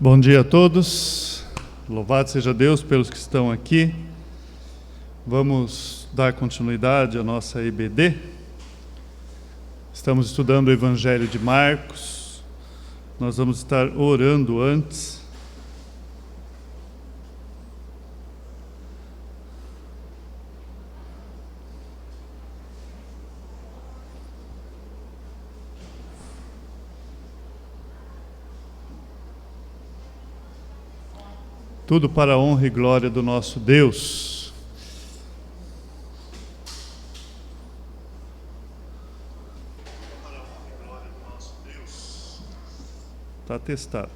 Bom dia a todos, louvado seja Deus pelos que estão aqui. Vamos dar continuidade à nossa EBD. Estamos estudando o Evangelho de Marcos. Nós vamos estar orando antes. Tudo para a honra e glória do nosso Deus. Para a honra e glória do nosso Deus. Está testado.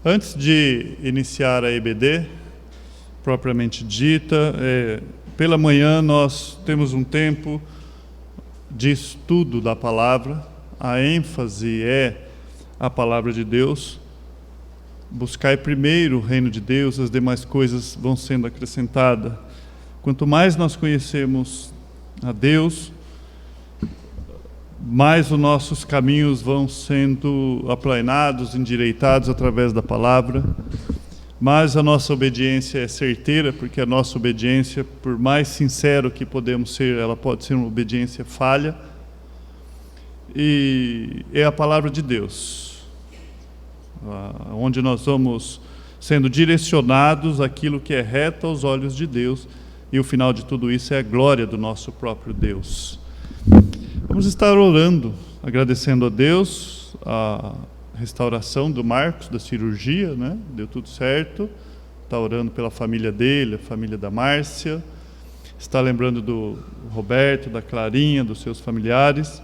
Antes de iniciar a EBD, propriamente dita, pela manhã nós temos um tempo de estudo da palavra. A ênfase é a palavra de Deus. Buscai primeiro o reino de Deus, as demais coisas vão sendo acrescentadas. Quanto mais nós conhecemos a Deus, mais os nossos caminhos vão sendo aplanados, endireitados através da palavra. Mas a nossa obediência é certeira, porque a nossa obediência, por mais sincero que podemos ser, ela pode ser uma obediência falha. E é a palavra de Deus, onde nós vamos sendo direcionados àquilo que é reto aos olhos de Deus. E o final de tudo isso é a glória do nosso próprio Deus. Vamos estar orando, agradecendo a Deus a restauração do Marcos, da cirurgia, né? Deu tudo certo. Está orando pela família dele, a família da Márcia. Está lembrando do Roberto, da Clarinha, dos seus familiares.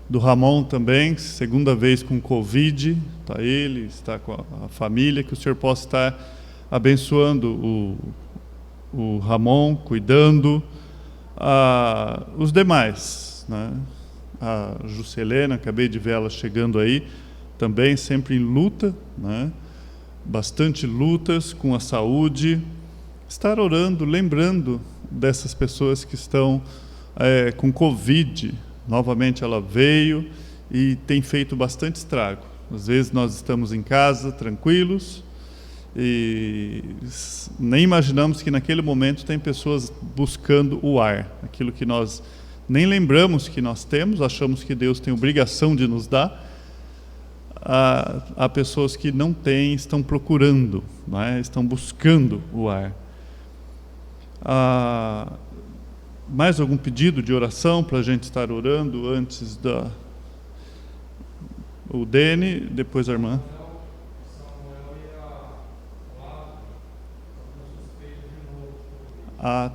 Do Ramon também, segunda vez com Covid. Está ele, está com a família. Que o Senhor possa estar abençoando o Ramon, cuidando. Os demais, né? A Juscelena, acabei de ver ela chegando aí, também sempre em luta, né? Bastante lutas com a saúde. Estar orando, lembrando dessas pessoas que estão com Covid. Novamente ela veio e tem feito bastante estrago. Às vezes nós estamos em casa, tranquilos, e nem imaginamos que naquele momento tem pessoas buscando o ar, aquilo que nós nem lembramos que nós temos, achamos que Deus tem obrigação de nos dar. Há pessoas que não têm, estão procurando, né? Estão buscando o ar. Mais algum pedido de oração para a gente estar orando antes da... O Dene, depois a irmã.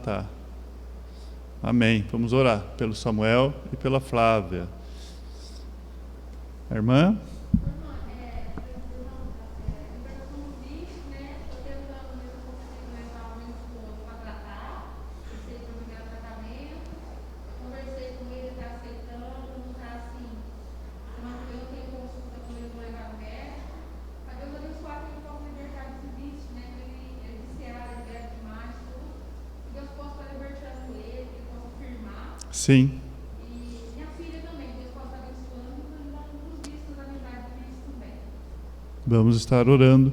Tá. Amém. Vamos orar pelo Samuel e pela Flávia. A irmã? Sim. E minha filha também, Deus possa estar abençoando nos vistos da amizade de Cristo também. Vamos estar orando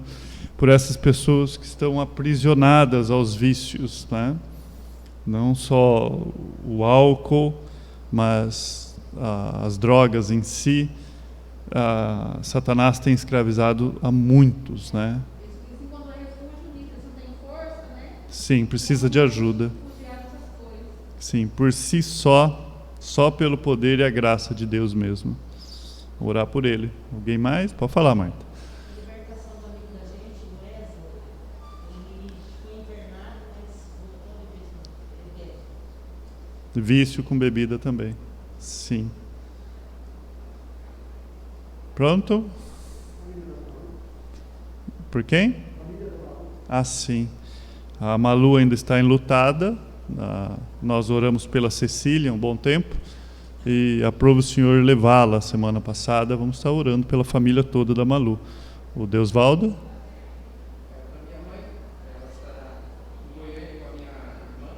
por essas pessoas que estão aprisionadas aos vícios, né? Não só o álcool, mas as drogas em si. Satanás tem escravizado a muitos, né? Eles encontram refúgio nisso, eles não têm força, né? Sim, precisa de ajuda. Sim, por si só pelo poder e a graça de Deus mesmo. Vou orar por ele. Alguém mais? Pode falar, Marta. A libertação do amigo da gente, o Wesley, ele foi internado, mas voltou de Vício com bebida também. Sim. Pronto? Por quem? Sim. A Malu ainda está enlutada. Nós oramos pela Cecília um bom tempo e aprova o Senhor levá-la semana passada. Vamos estar orando pela família toda da Malu. O Deusvaldo? A minha mãe, ela está em Goiânia com a minha irmã,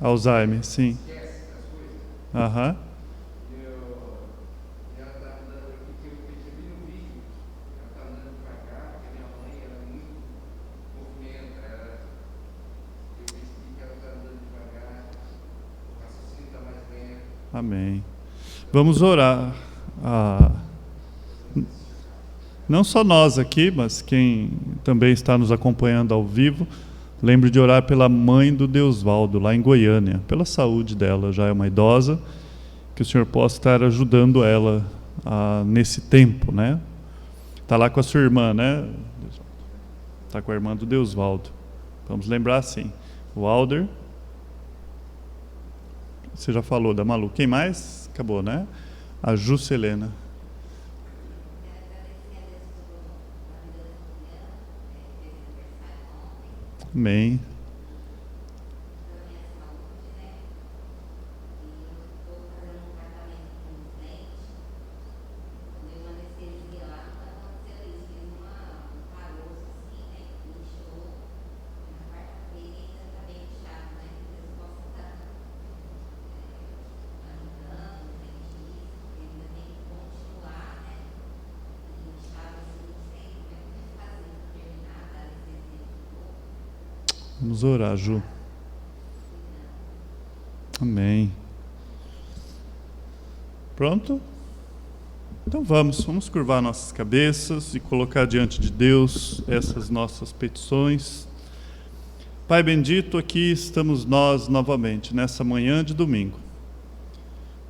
Alzheimer, sim. Esquece as coisas. Aham. E ela está andando aqui, que eu percebi no vídeo, ela está andando devagar, porque minha mãe era muito movimenta, eu percebi que ela está andando devagar, o raciocínio está mais lento. Amém. Vamos orar. Não só nós aqui, mas quem também está nos acompanhando ao vivo, lembre de orar pela mãe do Deusvaldo, lá em Goiânia, pela saúde dela, já é uma idosa, que o Senhor possa estar ajudando ela nesse tempo, né? Está lá com a sua irmã, né? Está com a irmã do Deusvaldo. Vamos lembrar assim, o Alder, você já falou da Malu, quem mais? Acabou, né? A Juscelena. Amém. Vamos orar, Ju. Amém. Pronto? Então vamos curvar nossas cabeças e colocar diante de Deus essas nossas petições. Pai bendito, aqui estamos nós novamente, nessa manhã de domingo.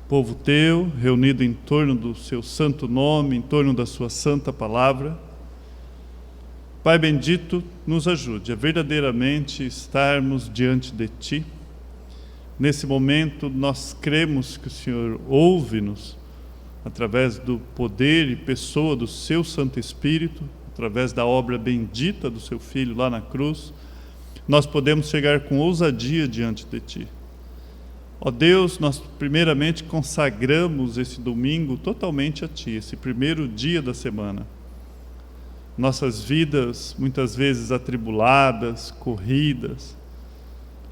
Povo teu, reunido em torno do seu santo nome, em torno da sua santa palavra. Pai bendito, nos ajude a verdadeiramente estarmos diante de Ti. Nesse momento, nós cremos que o Senhor ouve-nos através do poder e pessoa do Seu Santo Espírito, através da obra bendita do Seu Filho lá na cruz. Nós podemos chegar com ousadia diante de Ti. Ó Deus, nós primeiramente consagramos esse domingo totalmente a Ti, esse primeiro dia da semana. Nossas vidas muitas vezes atribuladas, corridas.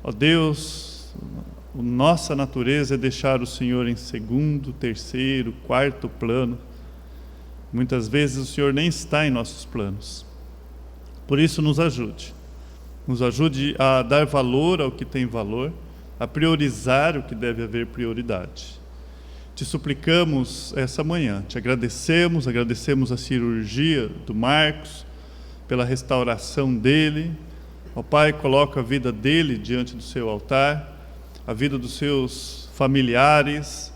Ó Deus, nossa natureza é deixar o Senhor em segundo, terceiro, quarto plano. Muitas vezes o Senhor nem está em nossos planos. Por isso nos ajude. Nos ajude a dar valor ao que tem valor, a priorizar o que deve haver prioridade. Te suplicamos essa manhã, te agradecemos a cirurgia do Marcos, pela restauração dele. Ó Pai, coloca a vida dele diante do seu altar, a vida dos seus familiares.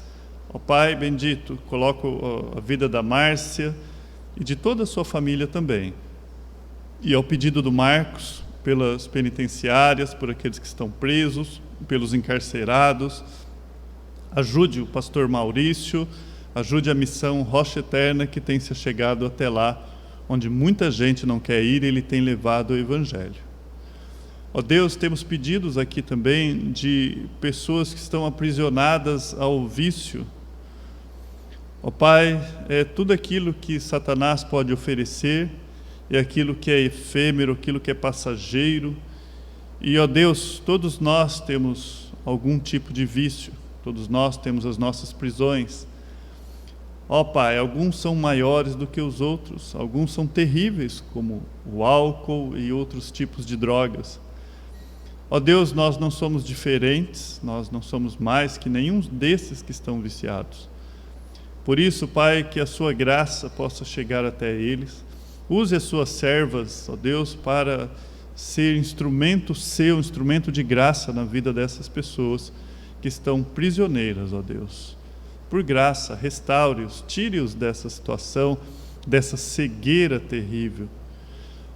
Ó Pai bendito, coloca a vida da Márcia e de toda a sua família também. E ao pedido do Marcos, pelas penitenciárias, por aqueles que estão presos, pelos encarcerados, ajude o pastor Maurício, ajude a missão Rocha Eterna que tem se chegado até lá, onde muita gente não quer ir e ele tem levado o Evangelho. Ó Deus, temos pedidos aqui também de pessoas que estão aprisionadas ao vício. Ó Pai, é tudo aquilo que Satanás pode oferecer, é aquilo que é efêmero, aquilo que é passageiro. E ó Deus, todos nós temos algum tipo de vício. Todos nós temos as nossas prisões. Ó Pai, alguns são maiores do que os outros, alguns são terríveis, como o álcool e outros tipos de drogas. Ó Deus, nós não somos diferentes, nós não somos mais que nenhum desses que estão viciados. Por isso, Pai, que a sua graça possa chegar até eles. Use as suas servas, ó Deus, para ser instrumento seu, instrumento de graça na vida dessas pessoas que estão prisioneiras, ó Deus. Por graça, restaure-os, tire-os dessa situação, dessa cegueira terrível.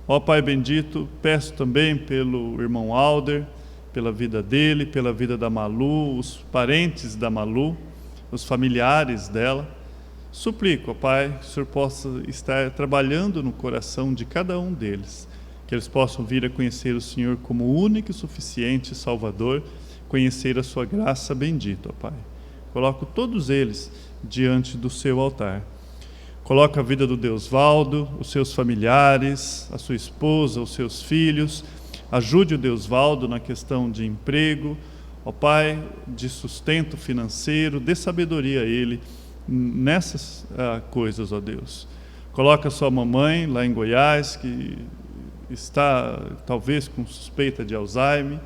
Ó Pai bendito, peço também pelo irmão Alder, pela vida dele, pela vida da Malu, os parentes da Malu, os familiares dela. Suplico, ó Pai, que o Senhor possa estar trabalhando no coração de cada um deles, que eles possam vir a conhecer o Senhor como o único e suficiente Salvador, conhecer a sua graça bendita, ó Pai. Coloco todos eles diante do seu altar. Coloca a vida do Deusvaldo, os seus familiares, a sua esposa, os seus filhos. Ajude o Deusvaldo na questão de emprego. Ó Pai, de sustento financeiro, dê sabedoria a ele nessas coisas, ó Deus. Coloca sua mamãe lá em Goiás, que está talvez com suspeita de Alzheimer.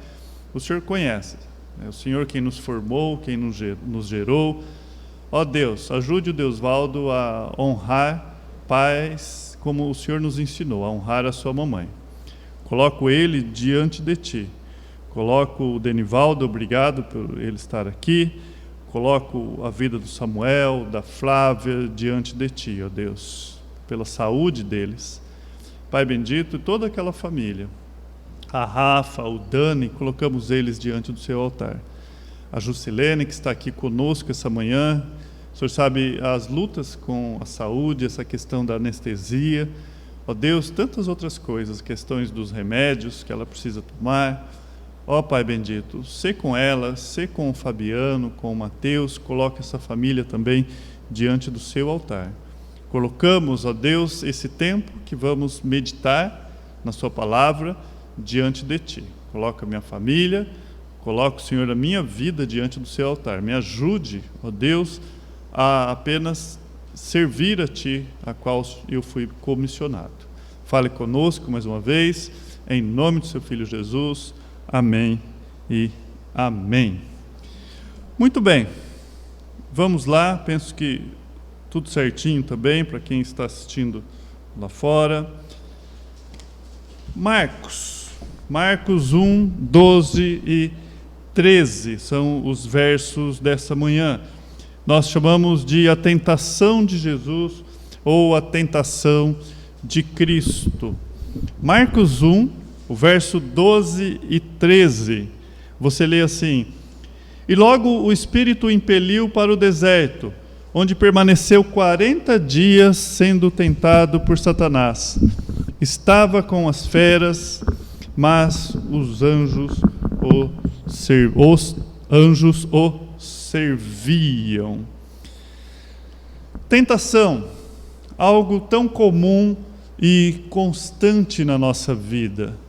O Senhor conhece, é o Senhor quem nos formou, quem nos gerou. Ó Deus, ajude o Deusvaldo a honrar pais como o Senhor nos ensinou, a honrar a sua mamãe. Coloco ele diante de Ti. Coloco o Denivaldo, obrigado por ele estar aqui. Coloco a vida do Samuel, da Flávia, diante de Ti, ó Deus, pela saúde deles. Pai bendito, e toda aquela família. A Rafa, o Dani, colocamos eles diante do Seu altar. A Juscelene, que está aqui conosco essa manhã. O Senhor sabe as lutas com a saúde, essa questão da anestesia. Ó Deus, tantas outras coisas, questões dos remédios que ela precisa tomar. Ó Pai bendito, sê com ela, sê com o Fabiano, com o Mateus, coloque essa família também diante do Seu altar. Colocamos, ó Deus, esse tempo que vamos meditar na Sua palavra diante de Ti. Coloca a minha família, coloca, Senhor, a minha vida diante do Seu altar. Me ajude, ó Deus, a apenas servir a Ti, a qual eu fui comissionado. Fale conosco mais uma vez, em nome do Seu Filho Jesus. Amém e amém. Muito bem, vamos lá, penso que tudo certinho também, para quem está assistindo lá fora. Marcos 1, 12 e 13, são os versos dessa manhã. Nós chamamos de a tentação de Jesus ou a tentação de Cristo. Marcos 1, o verso 12 e 13, você lê assim: E logo o Espírito o impeliu para o deserto, onde permaneceu 40 dias sendo tentado por Satanás. Estava com as feras, mas os anjos o serviam. Tentação, algo tão comum e constante na nossa vida.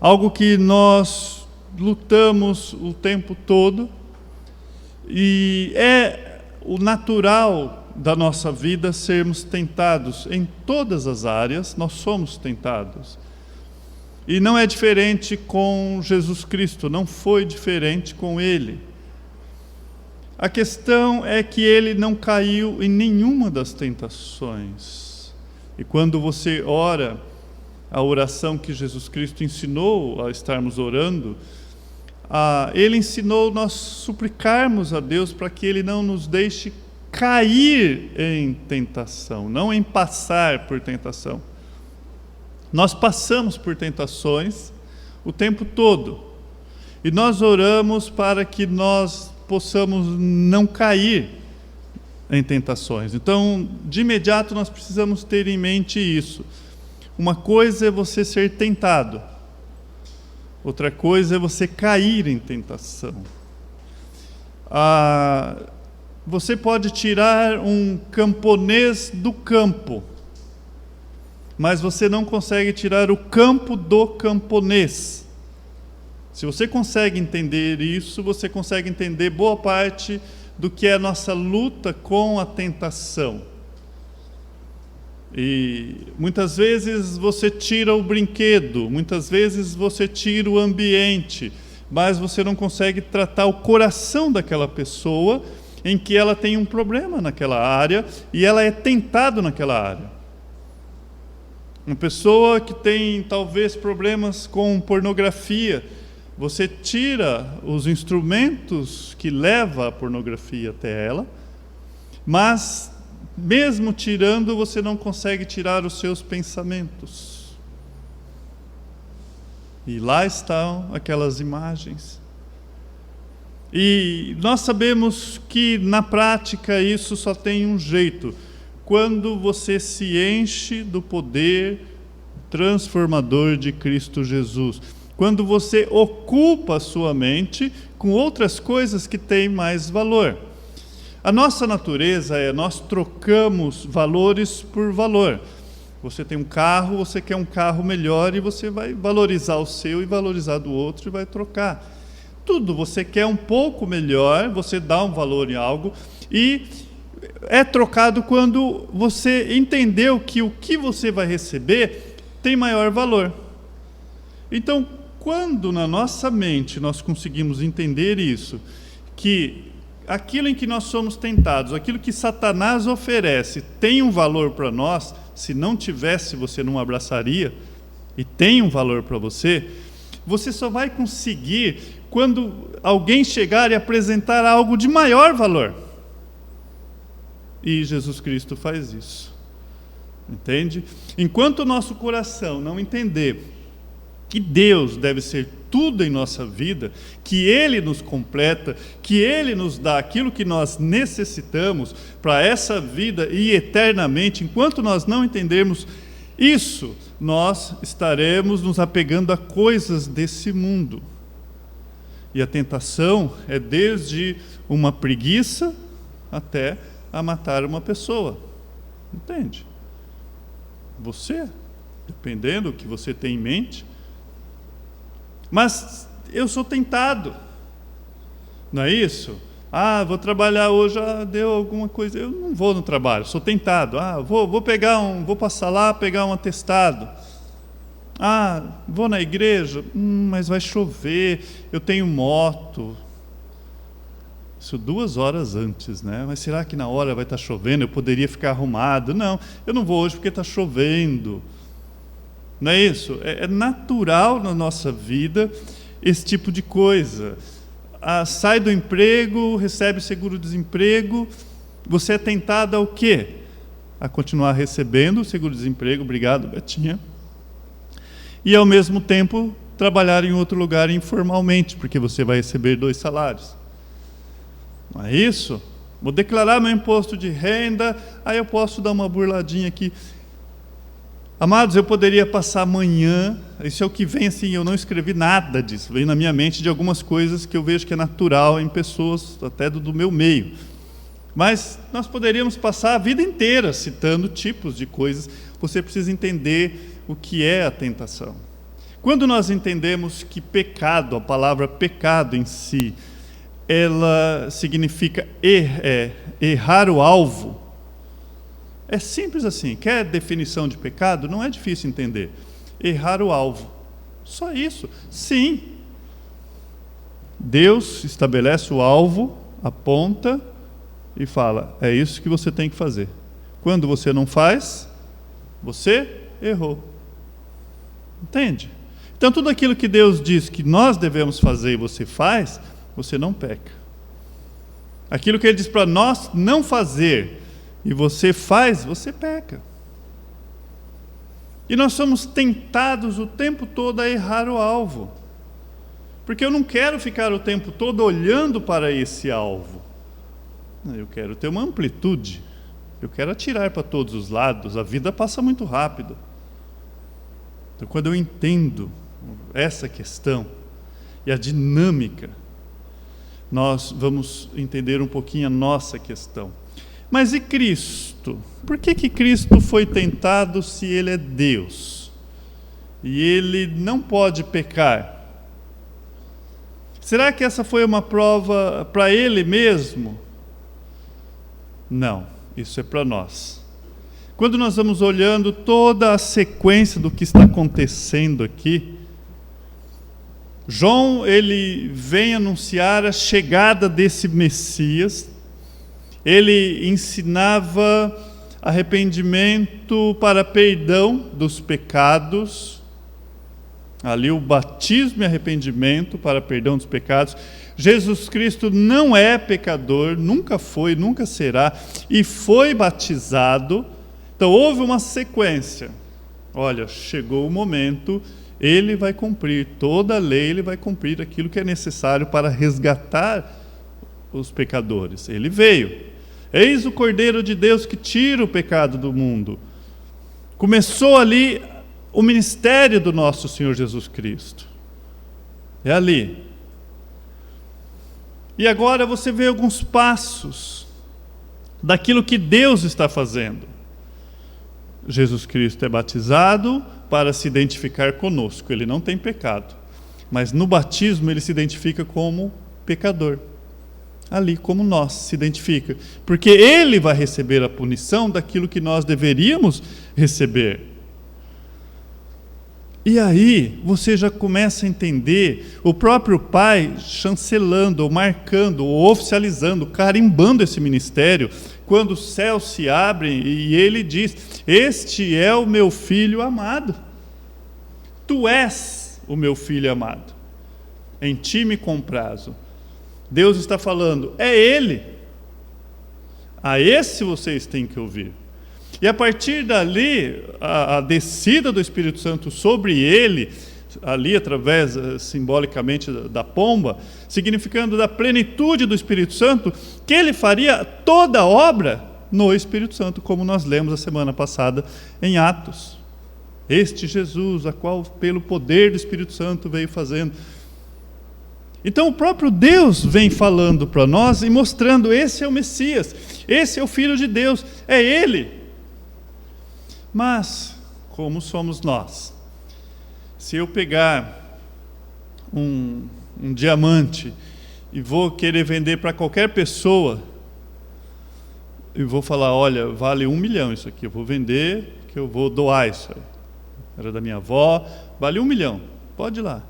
Algo que nós lutamos o tempo todo e é o natural da nossa vida sermos tentados. Em todas as áreas nós somos tentados. E não é diferente com Jesus Cristo, não foi diferente com Ele. A questão é que Ele não caiu em nenhuma das tentações. E quando você ora a oração que Jesus Cristo ensinou a estarmos orando, Ele ensinou nós suplicarmos a Deus para que Ele não nos deixe cair em tentação, não em passar por tentação. Nós passamos por tentações o tempo todo, e nós oramos para que nós possamos não cair em tentações. Então, de imediato, nós precisamos ter em mente isso. Uma coisa é você ser tentado, outra coisa é você cair em tentação. Você pode tirar um camponês do campo, mas você não consegue tirar o campo do camponês. Se você consegue entender isso, você consegue entender boa parte do que é a nossa luta com a tentação. E muitas vezes você tira o brinquedo, muitas vezes você tira o ambiente, mas você não consegue tratar o coração daquela pessoa em que ela tem um problema naquela área e ela é tentada naquela área. Uma pessoa que tem talvez problemas com pornografia, você tira os instrumentos que levam a pornografia até ela, mas mesmo tirando, você não consegue tirar os seus pensamentos. E lá estão aquelas imagens. E nós sabemos que na prática isso só tem um jeito: quando você se enche do poder transformador de Cristo Jesus. Quando você ocupa a sua mente com outras coisas que têm mais valor. A nossa natureza nós trocamos valores por valor. Você tem um carro, você quer um carro melhor e você vai valorizar o seu e valorizar do outro e vai trocar. tudo. Você quer um pouco melhor, você dá um valor em algo, e é trocado quando você entendeu que o que você vai receber tem maior valor. Então, quando na nossa mente nós conseguimos entender isso, que aquilo em que nós somos tentados, aquilo que Satanás oferece, tem um valor para nós, se não tivesse você não abraçaria, e tem um valor para você, você só vai conseguir quando alguém chegar e apresentar algo de maior valor. E Jesus Cristo faz isso. Entende? Enquanto o nosso coração não entender que Deus deve ser tudo em nossa vida, que Ele nos completa, que Ele nos dá aquilo que nós necessitamos para essa vida e eternamente, enquanto nós não entendermos isso, nós estaremos nos apegando a coisas desse mundo. E a tentação é desde uma preguiça até a matar uma pessoa. Entende? Você, dependendo do que você tem em mente. Mas eu sou tentado. Não é isso? Vou trabalhar hoje, deu alguma coisa, eu não vou no trabalho, sou tentado. Vou passar lá, pegar um atestado. Vou na igreja, mas vai chover, eu tenho moto. Isso 2 horas antes, né? Mas será que na hora vai estar chovendo? Eu poderia ficar arrumado? Não, eu não vou hoje porque está chovendo. Não é isso? É natural na nossa vida esse tipo de coisa. Sai do emprego, recebe seguro-desemprego, você é tentado ao quê? A continuar recebendo o seguro-desemprego, obrigado, Betinha, e ao mesmo tempo trabalhar em outro lugar informalmente, porque você vai receber 2 salários. Não é isso? Vou declarar meu imposto de renda, aí eu posso dar uma burladinha aqui. Amados, eu poderia passar amanhã, isso é o que vem assim, eu não escrevi nada disso, vem na minha mente de algumas coisas que eu vejo que é natural em pessoas, até do meu meio. Mas nós poderíamos passar a vida inteira citando tipos de coisas. Você precisa entender o que é a tentação. Quando nós entendemos que pecado, a palavra pecado em si, ela significa errar o alvo. É simples assim. Quer definição de pecado? Não é difícil entender. Errar o alvo. Só isso. Sim. Deus estabelece o alvo, aponta e fala, é isso que você tem que fazer. Quando você não faz, você errou. Entende? Então tudo aquilo que Deus diz que nós devemos fazer e você faz, você não peca. Aquilo que Ele diz para nós não fazer e você faz, você peca. E nós somos tentados o tempo todo a errar o alvo. Porque eu não quero ficar o tempo todo olhando para esse alvo. Eu quero ter uma amplitude. Eu quero atirar para todos os lados. A vida passa muito rápido. Então, quando eu entendo essa questão e a dinâmica, nós vamos entender um pouquinho a nossa questão. Mas e Cristo? Por que Cristo foi tentado se Ele é Deus? E Ele não pode pecar? Será que essa foi uma prova para Ele mesmo? Não, isso é para nós. Quando nós vamos olhando toda a sequência do que está acontecendo aqui, João, ele vem anunciar a chegada desse Messias. Ele ensinava arrependimento para perdão dos pecados. Ali o batismo e arrependimento para perdão dos pecados. Jesus Cristo não é pecador, nunca foi, nunca será, e foi batizado. Então houve uma sequência. Olha, chegou o momento, Ele vai cumprir toda a lei, Ele vai cumprir aquilo que é necessário para resgatar os pecadores. Ele veio. Eis o Cordeiro de Deus que tira o pecado do mundo. Começou ali o ministério do nosso Senhor Jesus Cristo. É ali. E agora você vê alguns passos daquilo que Deus está fazendo. Jesus Cristo é batizado para se identificar conosco. Ele não tem pecado. Mas no batismo ele se identifica como pecador. Ali, como nós, se identifica. Porque ele vai receber a punição daquilo que nós deveríamos receber. E aí, você já começa a entender o próprio Pai chancelando, ou marcando, ou oficializando, carimbando esse ministério, quando os céus se abrem e ele diz: este é o meu filho amado. Tu és o meu filho amado. Em ti me comprazo. Deus está falando, é Ele. A esse vocês têm que ouvir. E a partir dali, a descida do Espírito Santo sobre ele, ali através, simbolicamente, da pomba, significando da plenitude do Espírito Santo, que ele faria toda a obra no Espírito Santo, como nós lemos a semana passada em Atos. Este Jesus, a qual pelo poder do Espírito Santo veio fazendo. Então o próprio Deus vem falando para nós e mostrando: esse é o Messias, esse é o Filho de Deus, é Ele. Mas, como somos nós? Se eu pegar um diamante e vou querer vender para qualquer pessoa, e vou falar: olha, vale 1 milhão isso aqui, eu vou vender, que eu vou doar isso aí. Era da minha avó, vale 1 milhão, pode ir lá.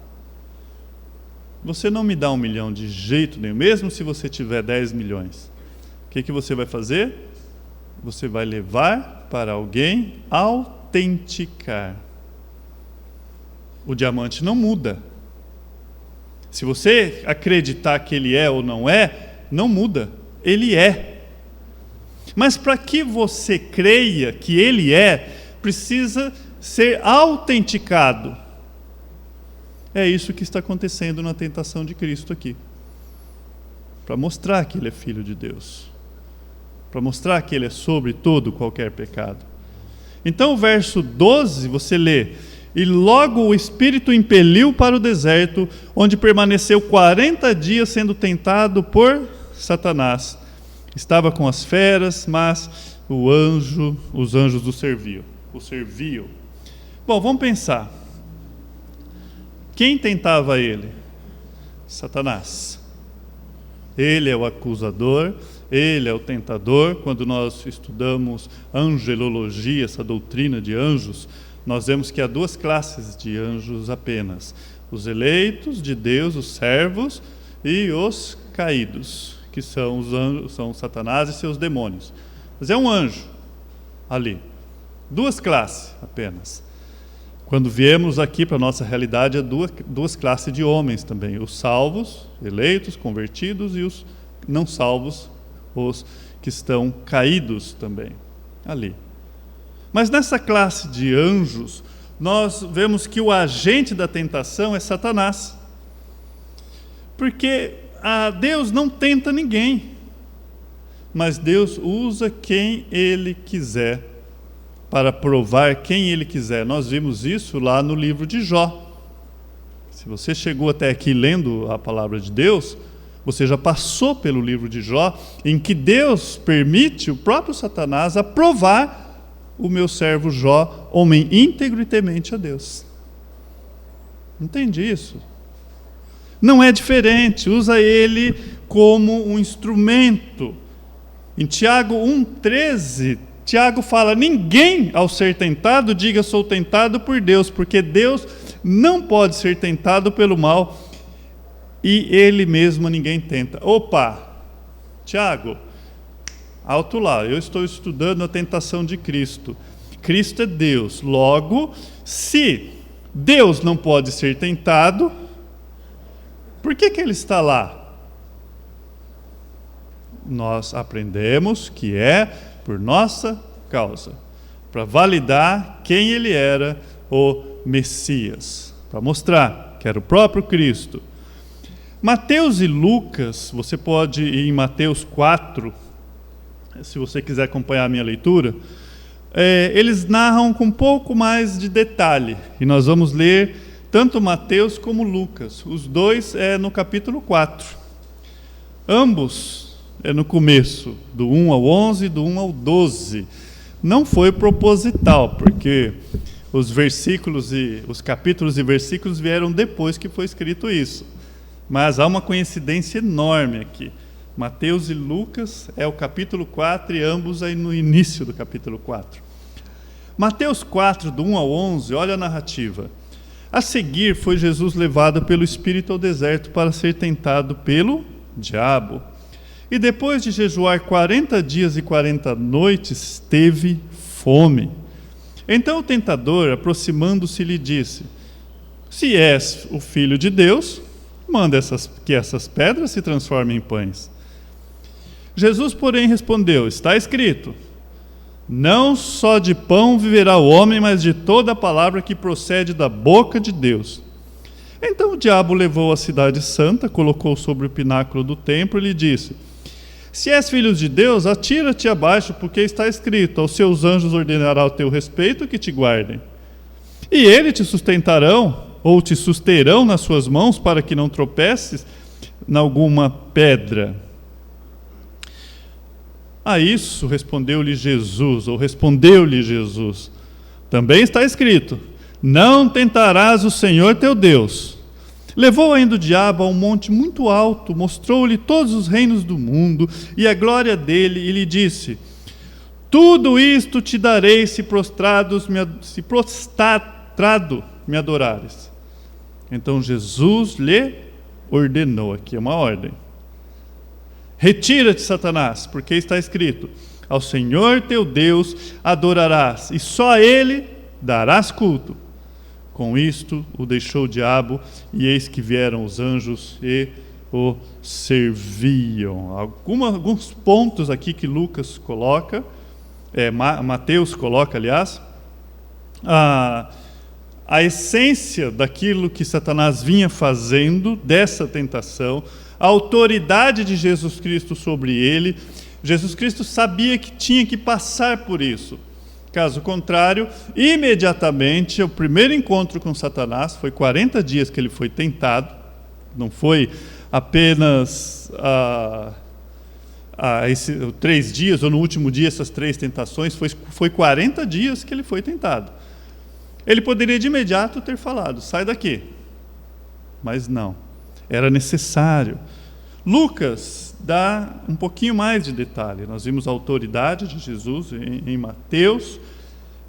Você não me dá 1 milhão de jeito nenhum, mesmo se você tiver 10 milhões. O que você vai fazer? Você vai levar para alguém autenticar. O diamante não muda. Se você acreditar que ele é ou não é, não muda. Ele é. Mas para que você creia que ele é, precisa ser autenticado. É isso que está acontecendo na tentação de Cristo aqui. Para mostrar que ele é Filho de Deus. Para mostrar que ele é sobre todo qualquer pecado. Então o verso 12, você lê: e logo o Espírito impeliu para o deserto, onde permaneceu 40 dias sendo tentado por Satanás. Estava com as feras, mas os anjos o serviam. Bom, vamos pensar. Quem tentava ele? Satanás. Ele é o acusador, ele é o tentador. Quando nós estudamos angelologia, essa doutrina de anjos, nós vemos que há 2 classes de anjos apenas: os eleitos de Deus, os servos, e os caídos, que são os anjos, são Satanás e seus demônios. Mas é um anjo ali. 2 classes apenas. Quando viemos aqui para a nossa realidade, há 2 classes de homens também: os salvos, eleitos, convertidos, e os não salvos, os que estão caídos também, ali. Mas nessa classe de anjos, nós vemos que o agente da tentação é Satanás. Porque Deus não tenta ninguém, mas Deus usa quem Ele quiser, para provar quem Ele quiser. Nós vimos isso lá no livro de Jó. Se você chegou até aqui lendo a palavra de Deus, você já passou pelo livro de Jó, em que Deus permite o próprio Satanás aprovar o meu servo Jó, homem íntegro e temente a Deus. Entende isso? Não é diferente, usa ele como um instrumento. Em Tiago 1,13, Tiago fala: ninguém ao ser tentado diga sou tentado por Deus, porque Deus não pode ser tentado pelo mal e Ele mesmo ninguém tenta. Opa, Tiago, alto lá, eu estou estudando a tentação de Cristo. Cristo é Deus, logo, se Deus não pode ser tentado, por que Ele está lá? Nós aprendemos que é por nossa causa, para validar quem Ele era, o Messias, para mostrar que era o próprio Cristo. Mateus e Lucas, você pode ir em Mateus 4, se você quiser acompanhar a minha leitura, eles narram com um pouco mais de detalhe, e nós vamos ler tanto Mateus como Lucas. Os 2 é no capítulo 4. Ambos é no começo, do 1 ao 11, do 1 ao 12. Não foi proposital, porque os versículos e os capítulos e versículos vieram depois que foi escrito isso. Mas há uma coincidência enorme aqui. Mateus e Lucas é o capítulo 4 e ambos aí no início do capítulo 4. Mateus 4, do 1 ao 11, olha a narrativa. A seguir foi Jesus levado pelo Espírito ao deserto para ser tentado pelo diabo. E depois de jejuar 40 dias e 40 noites, teve fome. Então o tentador, aproximando-se, lhe disse: se és o Filho de Deus, manda que essas pedras se transformem em pães. Jesus, porém, respondeu: está escrito, não só de pão viverá o homem, mas de toda a palavra que procede da boca de Deus. Então o diabo levou a cidade santa, colocou sobre o pináculo do templo e lhe disse: se és filho de Deus, atira-te abaixo, porque está escrito, aos seus anjos ordenará o teu respeito que te guardem. E eles te sustentarão, ou te susterão nas suas mãos, para que não tropeces em alguma pedra. A isso respondeu-lhe Jesus, também está escrito, não tentarás o Senhor teu Deus. Levou ainda o diabo a um monte muito alto, mostrou-lhe todos os reinos do mundo e a glória dele, e lhe disse: tudo isto te darei se prostrado me adorares. Então Jesus lhe ordenou, aqui é uma ordem: retira-te, Satanás, porque está escrito, ao Senhor teu Deus adorarás, e só a Ele darás culto. Com isto o deixou o diabo, e eis que vieram os anjos e o serviam. Alguns pontos aqui que Lucas coloca, Mateus coloca, aliás, a essência daquilo que Satanás vinha fazendo, dessa tentação, a autoridade de Jesus Cristo sobre ele. Jesus Cristo sabia que tinha que passar por isso. Caso contrário, imediatamente, o primeiro encontro com Satanás, foi 40 dias que ele foi tentado, não foi apenas 3 dias, ou no último dia essas 3 tentações, foi 40 dias que ele foi tentado. Ele poderia de imediato ter falado, sai daqui, mas não, era necessário. Lucas dá um pouquinho mais de detalhe. Nós vimos a autoridade de Jesus em Mateus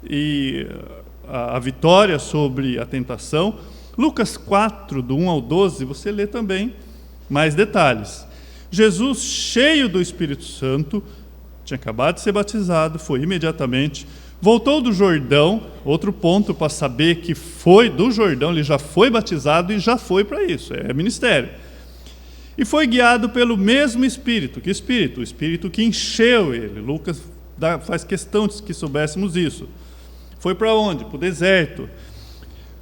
e a vitória sobre a tentação. Lucas 4, do 1 ao 12, você lê também mais detalhes. Jesus, cheio do Espírito Santo, tinha acabado de ser batizado, foi imediatamente, voltou do Jordão, outro ponto para saber que foi do Jordão, ele já foi batizado e já foi para isso, é ministério. E foi guiado pelo mesmo Espírito. Que Espírito? O Espírito que encheu ele. Lucas faz questão de que soubéssemos isso. Foi para onde? Para o deserto.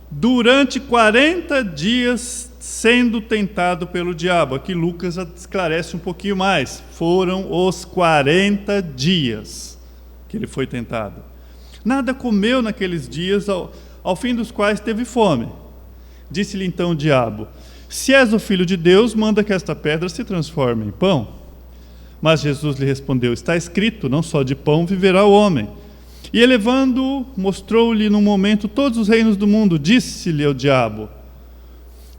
Durante 40 dias sendo tentado pelo diabo. Aqui Lucas esclarece um pouquinho mais. Foram os 40 dias que ele foi tentado. Nada comeu naqueles dias, ao fim dos quais teve fome. Disse-lhe então o diabo: se és o Filho de Deus, manda que esta pedra se transforme em pão. Mas Jesus lhe respondeu: está escrito, não só de pão viverá o homem. E elevando-o, mostrou-lhe num momento todos os reinos do mundo. Disse-lhe ao diabo: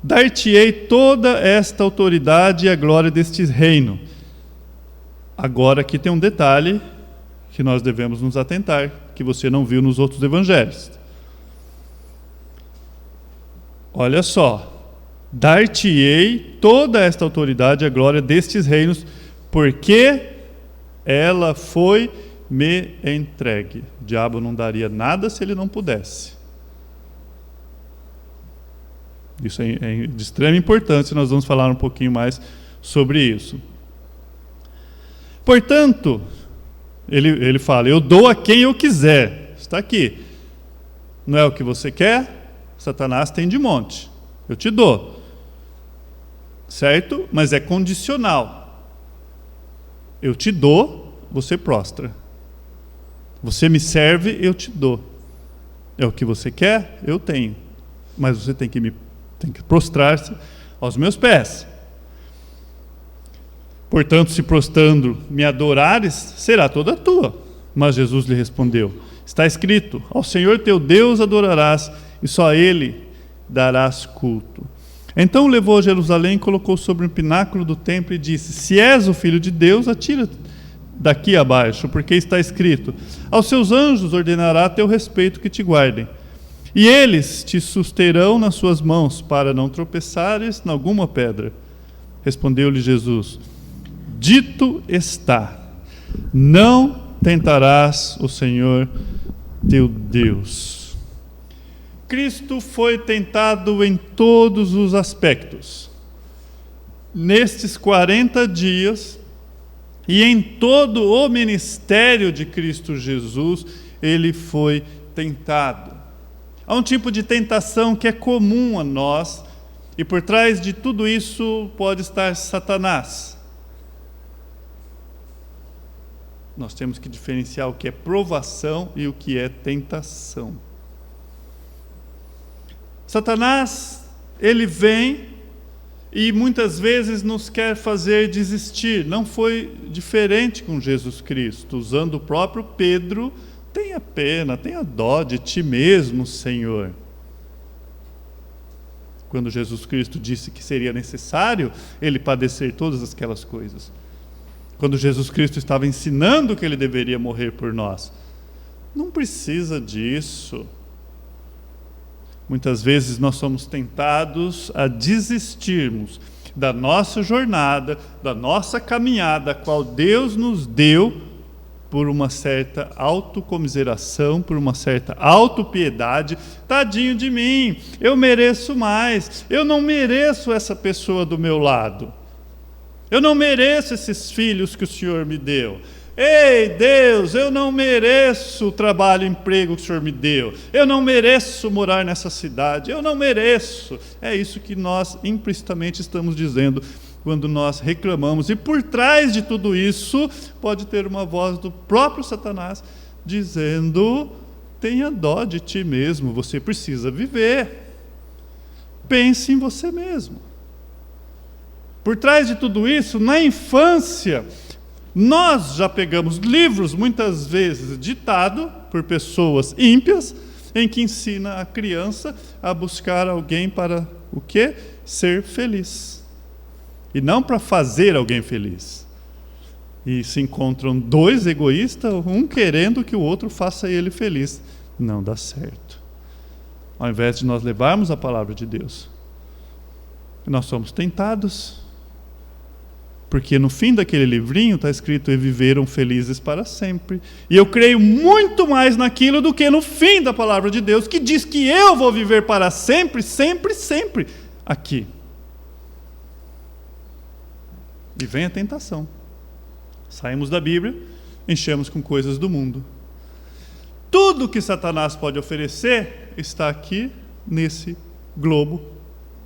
dar-te-ei toda esta autoridade e a glória deste reino. Agora aqui tem um detalhe que nós devemos nos atentar, que você não viu nos outros evangelhos. Olha só. Dar-te-ei toda esta autoridade e a glória destes reinos, porque ela foi me entregue. O diabo não daria nada se ele não pudesse. Isso é de extrema importância, nós vamos falar um pouquinho mais sobre isso. Portanto, ele fala, eu dou a quem eu quiser. Está aqui. Não é o que você quer? Satanás tem de monte. Eu te dou. Certo? Mas é condicional. Eu te dou, você prostra. Você me serve, eu te dou. É o que você quer? Eu tenho. Mas você tem que prostrar-se aos meus pés. Portanto, se prostrando me adorares, será toda tua. Mas Jesus lhe respondeu: Está escrito: ao Senhor teu Deus adorarás, e só a Ele darás culto. Então o levou a Jerusalém, colocou sobre um pináculo do templo e disse: se és o Filho de Deus, atira-te daqui abaixo, porque está escrito: aos seus anjos ordenará a teu respeito que te guardem, e eles te susterão nas suas mãos, para não tropeçares em alguma pedra. Respondeu-lhe Jesus: dito está, não tentarás o Senhor teu Deus. Cristo foi tentado em todos os aspectos. Nestes 40 dias, e em todo o ministério de Cristo Jesus, ele foi tentado. Há um tipo de tentação que é comum a nós, e por trás de tudo isso pode estar Satanás. Nós temos que diferenciar o que é provação e o que é tentação. Satanás, ele vem e muitas vezes nos quer fazer desistir. Não foi diferente com Jesus Cristo. Usando o próprio Pedro: tenha pena, tenha dó de ti mesmo, Senhor. Quando Jesus Cristo disse que seria necessário ele padecer todas aquelas coisas. Quando Jesus Cristo estava ensinando que ele deveria morrer por nós. Não precisa disso. Muitas vezes nós somos tentados a desistirmos da nossa jornada, da nossa caminhada, a qual Deus nos deu, por uma certa autocomiseração, por uma certa autopiedade. Tadinho de mim, eu mereço mais, eu não mereço essa pessoa do meu lado. Eu não mereço esses filhos que o Senhor me deu. Ei, Deus, eu não mereço o trabalho e emprego que o Senhor me deu. Eu não mereço morar nessa cidade. Eu não mereço. É isso que nós implicitamente estamos dizendo quando nós reclamamos. E por trás de tudo isso, pode ter uma voz do próprio Satanás dizendo: tenha dó de ti mesmo, você precisa viver. Pense em você mesmo. Por trás de tudo isso, na infância, nós já pegamos livros, muitas vezes ditado por pessoas ímpias, em que ensina a criança a buscar alguém para o quê? Ser feliz. E não para fazer alguém feliz. E se encontram dois egoístas, um querendo que o outro faça ele feliz. Não dá certo. Ao invés de nós levarmos a palavra de Deus, nós somos tentados. Porque no fim daquele livrinho está escrito: e viveram felizes para sempre. E eu creio muito mais naquilo do que no fim da palavra de Deus, que diz que eu vou viver para sempre, sempre, sempre aqui. E vem a tentação. Saímos da Bíblia, enchemos com coisas do mundo. Tudo que Satanás pode oferecer está aqui nesse globo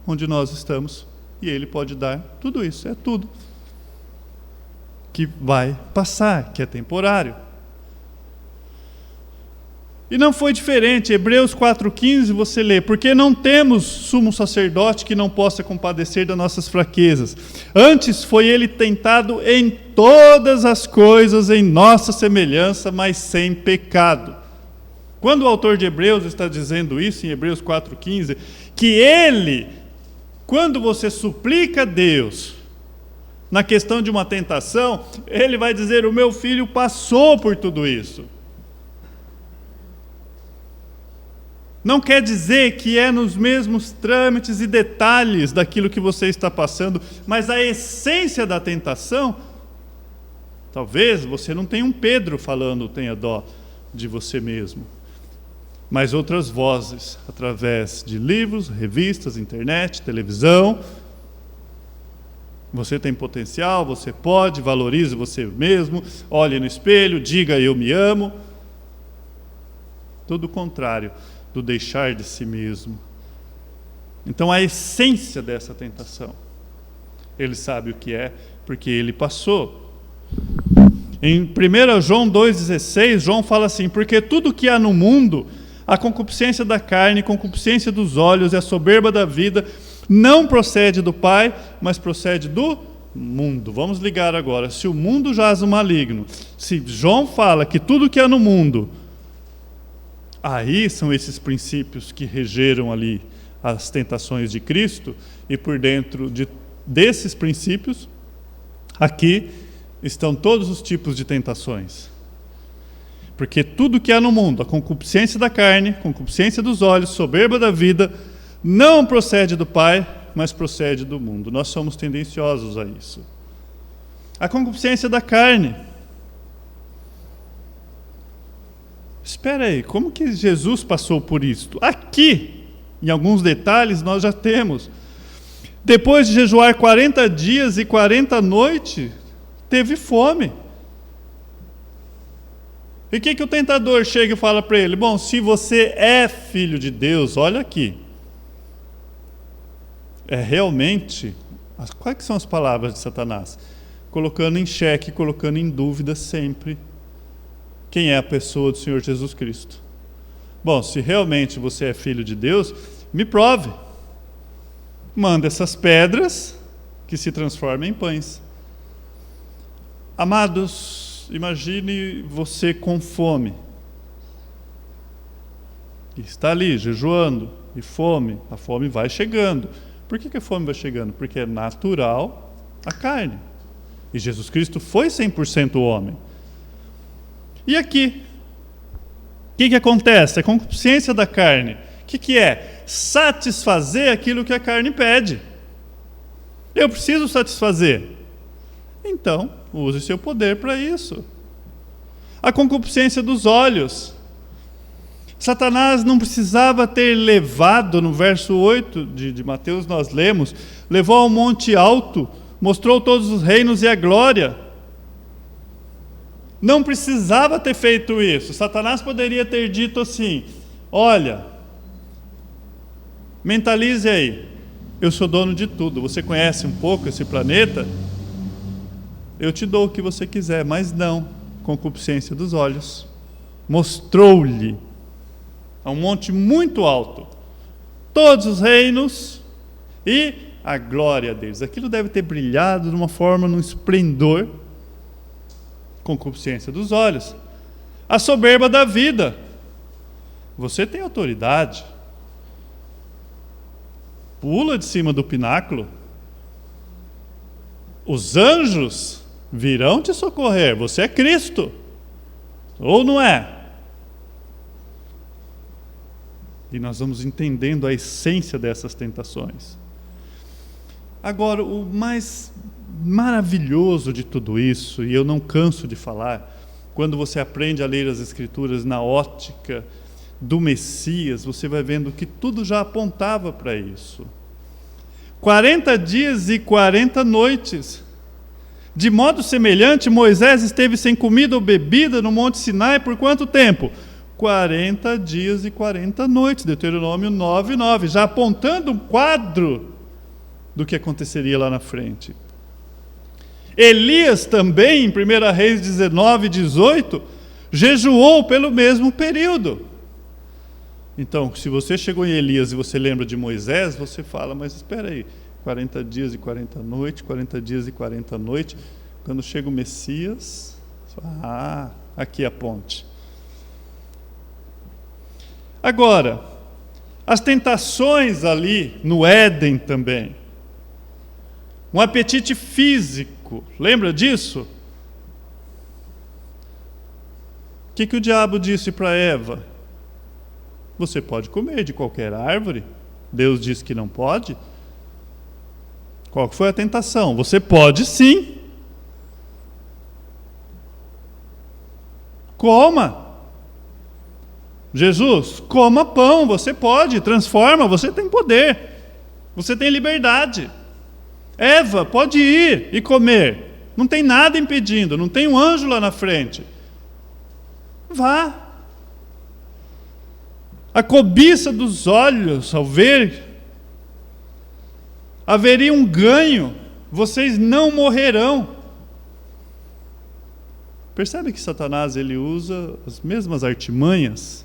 onde nós estamos. E ele pode dar tudo isso, é tudo que vai passar, que é temporário. E não foi diferente. Hebreus 4,15 você lê: porque não temos sumo sacerdote que não possa compadecer das nossas fraquezas. Antes foi ele tentado em todas as coisas em nossa semelhança, mas sem pecado. Quando o autor de Hebreus está dizendo isso, em Hebreus 4,15, que ele, quando você suplica a Deus, na questão de uma tentação, ele vai dizer: o meu filho passou por tudo isso. Não quer dizer que é nos mesmos trâmites e detalhes daquilo que você está passando, mas a essência da tentação, talvez você não tenha um Pedro falando: tenha dó de você mesmo. Mas outras vozes, através de livros, revistas, internet, televisão. Você tem potencial, você pode, valorize você mesmo, olhe no espelho, diga: eu me amo. Tudo o contrário do deixar de si mesmo. Então a essência dessa tentação, ele sabe o que é, porque ele passou. Em 1 João 2,16, João fala assim: porque tudo que há no mundo, a concupiscência da carne, a concupiscência dos olhos e a soberba da vida, não procede do Pai, mas procede do mundo. Vamos ligar agora. Se o mundo jaz o maligno, se João fala que tudo que há no mundo Aí são esses princípios que regeram ali as tentações de Cristo, e por dentro desses princípios, aqui estão todos os tipos de tentações. Porque tudo que há no mundo, a concupiscência da carne, a concupiscência dos olhos, soberba da vida, não procede do Pai, mas procede do mundo. Nós somos tendenciosos a isso. A concupiscência da carne. Espera aí, como que Jesus passou por isto? Aqui, em alguns detalhes, nós já temos. Depois de jejuar 40 dias e 40 noites, teve fome. E o que o tentador chega e fala para ele? Bom, se você é filho de Deus, olha aqui. É realmente, quais que são as palavras de Satanás? Colocando em xeque, colocando em dúvida sempre quem é a pessoa do Senhor Jesus Cristo. Bom, se realmente você é filho de Deus, me prove. Manda essas pedras que se transformem em pães. Amados, imagine você com fome. E está ali, jejuando, e fome. A fome vai chegando. Por que a fome vai chegando? Porque é natural a carne. E Jesus Cristo foi 100% homem. E aqui? O que acontece? A concupiscência da carne. O que é? Satisfazer aquilo que a carne pede. Eu preciso satisfazer. Então, use seu poder para isso. A concupiscência dos olhos. Satanás não precisava ter levado, no verso 8 de Mateus nós lemos, levou ao monte alto, mostrou todos os reinos e a glória. Não precisava ter feito isso. Satanás poderia ter dito assim: olha, mentalize aí, eu sou dono de tudo, você conhece um pouco esse planeta, eu te dou o que você quiser. Mas não, concupiscência dos olhos. Mostrou-lhe a um monte muito alto todos os reinos e a glória deles. Aquilo deve ter brilhado de uma forma, num esplendor. Concupiscência dos olhos. A soberba da vida. Você tem autoridade. Pula de cima do pináculo. Os anjos virão te socorrer. Você é Cristo. Ou não é? E nós vamos entendendo a essência dessas tentações. Agora, o mais maravilhoso de tudo isso, e eu não canso de falar, quando você aprende a ler as Escrituras na ótica do Messias, você vai vendo que tudo já apontava para isso. 40 dias e 40 noites. De modo semelhante, Moisés esteve sem comida ou bebida no Monte Sinai por quanto tempo? 40 dias e 40 noites, Deuteronômio 9:9, já apontando um quadro do que aconteceria lá na frente. Elias também, em 1 Reis 19:18, jejuou pelo mesmo período. Então, se você chegou em Elias e você lembra de Moisés, você fala, mas espera aí, 40 dias e 40 noites, 40 dias e 40 noites, quando chega o Messias, aqui a ponte. Agora, as tentações ali no Éden também. Um apetite físico, lembra disso? O que o diabo disse para Eva? Você pode comer de qualquer árvore. Deus disse que não pode. Qual foi a tentação? Você pode sim. Coma. Jesus, coma pão, você pode, transforma, você tem poder, você tem liberdade. Eva, pode ir e comer, não tem nada impedindo, não tem um anjo lá na frente. Vá. A cobiça dos olhos ao ver, haveria um ganho, vocês não morrerão. Percebe que Satanás ele usa as mesmas artimanhas?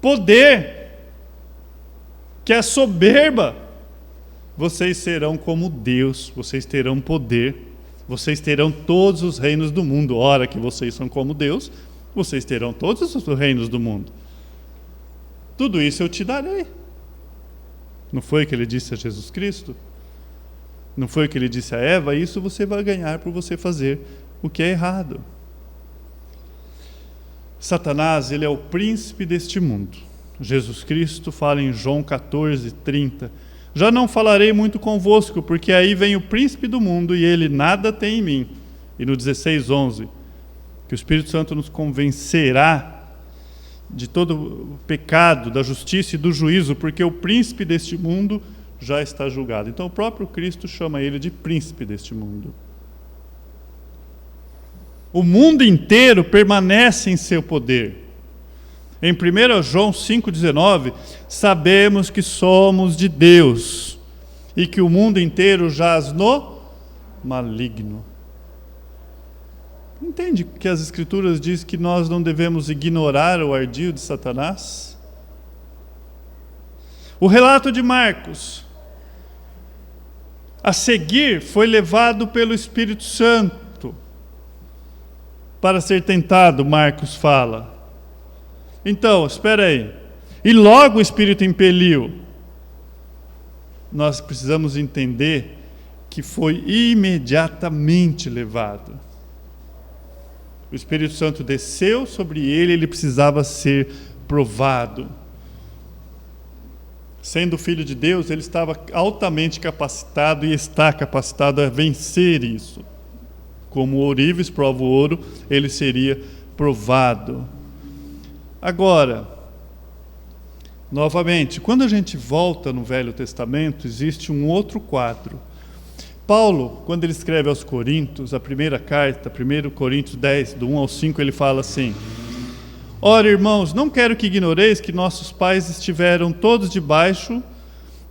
Poder, que é soberba. Vocês serão como Deus, vocês terão poder, vocês terão todos os reinos do mundo. Ora que vocês são como Deus, vocês terão todos os reinos do mundo. Tudo isso eu te darei. Não foi o que ele disse a Jesus Cristo? Não foi o que ele disse a Eva? Isso você vai ganhar por você fazer o que é errado. Satanás, ele é o príncipe deste mundo. Jesus Cristo fala em João 14:30. Já não falarei muito convosco, porque aí vem o príncipe do mundo e ele nada tem em mim. E no 16:11, que o Espírito Santo nos convencerá de todo o pecado, da justiça e do juízo, porque o príncipe deste mundo já está julgado. Então o próprio Cristo chama ele de príncipe deste mundo. O mundo inteiro permanece em seu poder. Em 1 João 5,19, sabemos que somos de Deus e que o mundo inteiro jaz no maligno. Entende que as Escrituras dizem que nós não devemos ignorar o ardil de Satanás? O relato de Marcos, a seguir, foi levado pelo Espírito Santo para ser tentado, Marcos fala. Então, espera aí. E logo o Espírito impeliu. Nós precisamos entender que foi imediatamente levado. O Espírito Santo desceu sobre ele, ele precisava ser provado. Sendo filho de Deus, ele estava altamente capacitado e está capacitado a vencer isso. Como o ourives prova o ouro, ele seria provado. Agora, novamente, quando a gente volta no Velho Testamento, existe um outro quadro. Paulo, quando ele escreve aos Coríntios, a primeira carta, 1 Coríntios 10, do 1 ao 5, ele fala assim: ora, irmãos, não quero que ignoreis que nossos pais estiveram todos debaixo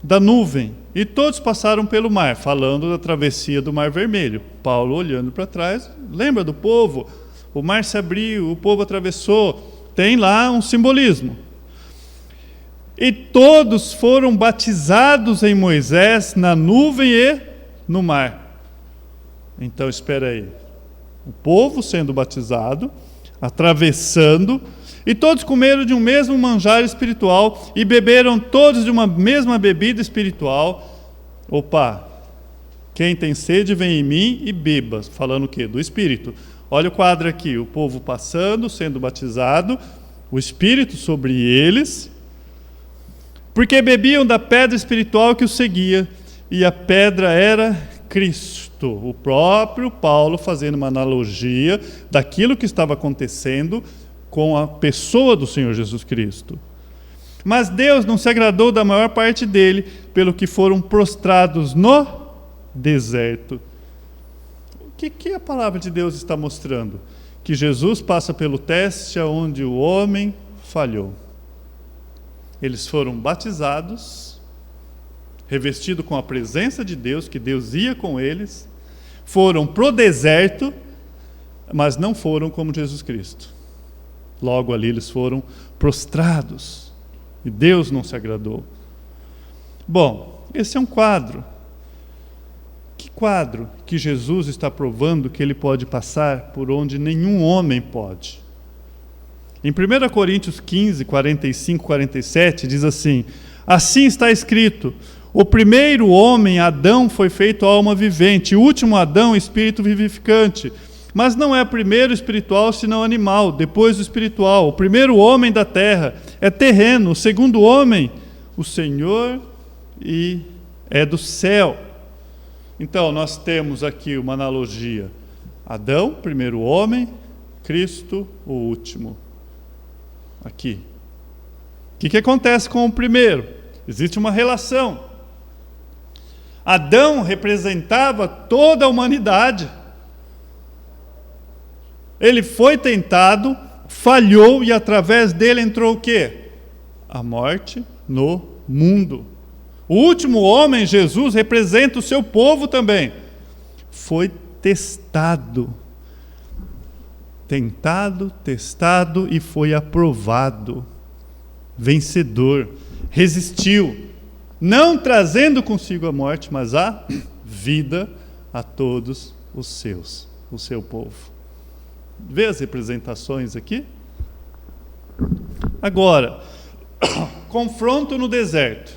da nuvem, e todos passaram pelo mar, falando da travessia do Mar Vermelho. Paulo, olhando para trás, lembra do povo? O mar se abriu, o povo atravessou, tem lá um simbolismo. E todos foram batizados em Moisés, na nuvem e no mar. Então, espera aí. O povo sendo batizado, atravessando, e todos comeram de um mesmo manjar espiritual e beberam todos de uma mesma bebida espiritual. Opa! Quem tem sede, vem em mim e beba. Falando o quê? Do Espírito. Olha o quadro aqui. O povo passando, sendo batizado, o Espírito sobre eles, porque bebiam da pedra espiritual que os seguia, e a pedra era Cristo. O próprio Paulo fazendo uma analogia daquilo que estava acontecendo com a pessoa do Senhor Jesus Cristo. Mas Deus não se agradou da maior parte dele, pelo que foram prostrados no deserto. O que a palavra de Deus está mostrando? Que Jesus passa pelo teste onde o homem falhou. Eles foram batizados, revestidos com a presença de Deus, que Deus ia com eles, foram pro deserto, mas não foram como Jesus Cristo. Logo ali eles foram prostrados, e Deus não se agradou. Bom, esse é um quadro. Que quadro que Jesus está provando que ele pode passar por onde nenhum homem pode? Em 1 Coríntios 15, 45, 47, diz assim: assim está escrito, o primeiro homem, Adão, foi feito alma vivente, o último Adão, espírito vivificante. Mas não é primeiro espiritual, senão animal, depois o espiritual. O primeiro homem da terra é terreno, o segundo homem, o Senhor, e é do céu. Então, nós temos aqui uma analogia. Adão, primeiro homem, Cristo, o último. Aqui. O que acontece com o primeiro? Existe uma relação. Adão representava toda a humanidade. Ele foi tentado, falhou, e através dele entrou o quê? A morte no mundo. O último homem, Jesus, representa o seu povo também. Foi testado. Tentado, testado e foi aprovado. Vencedor. Resistiu. Não trazendo consigo a morte, mas a vida a todos os seus, o seu povo. Vê as representações aqui? Agora, confronto no deserto.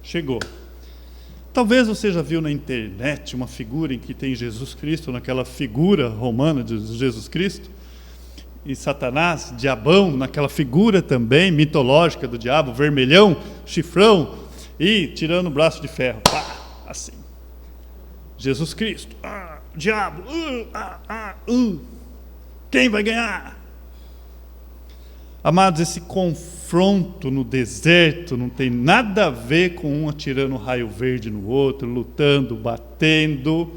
Chegou. Talvez você já viu na internet uma figura em que tem Jesus Cristo, naquela figura romana de Jesus Cristo, e Satanás, diabão, naquela figura também mitológica do diabo, vermelhão, chifrão, e tirando o braço de ferro, pá, assim. Jesus Cristo, diabo, quem vai ganhar? Amados, esse confronto no deserto não tem nada a ver com um atirando raio verde no outro, lutando, batendo.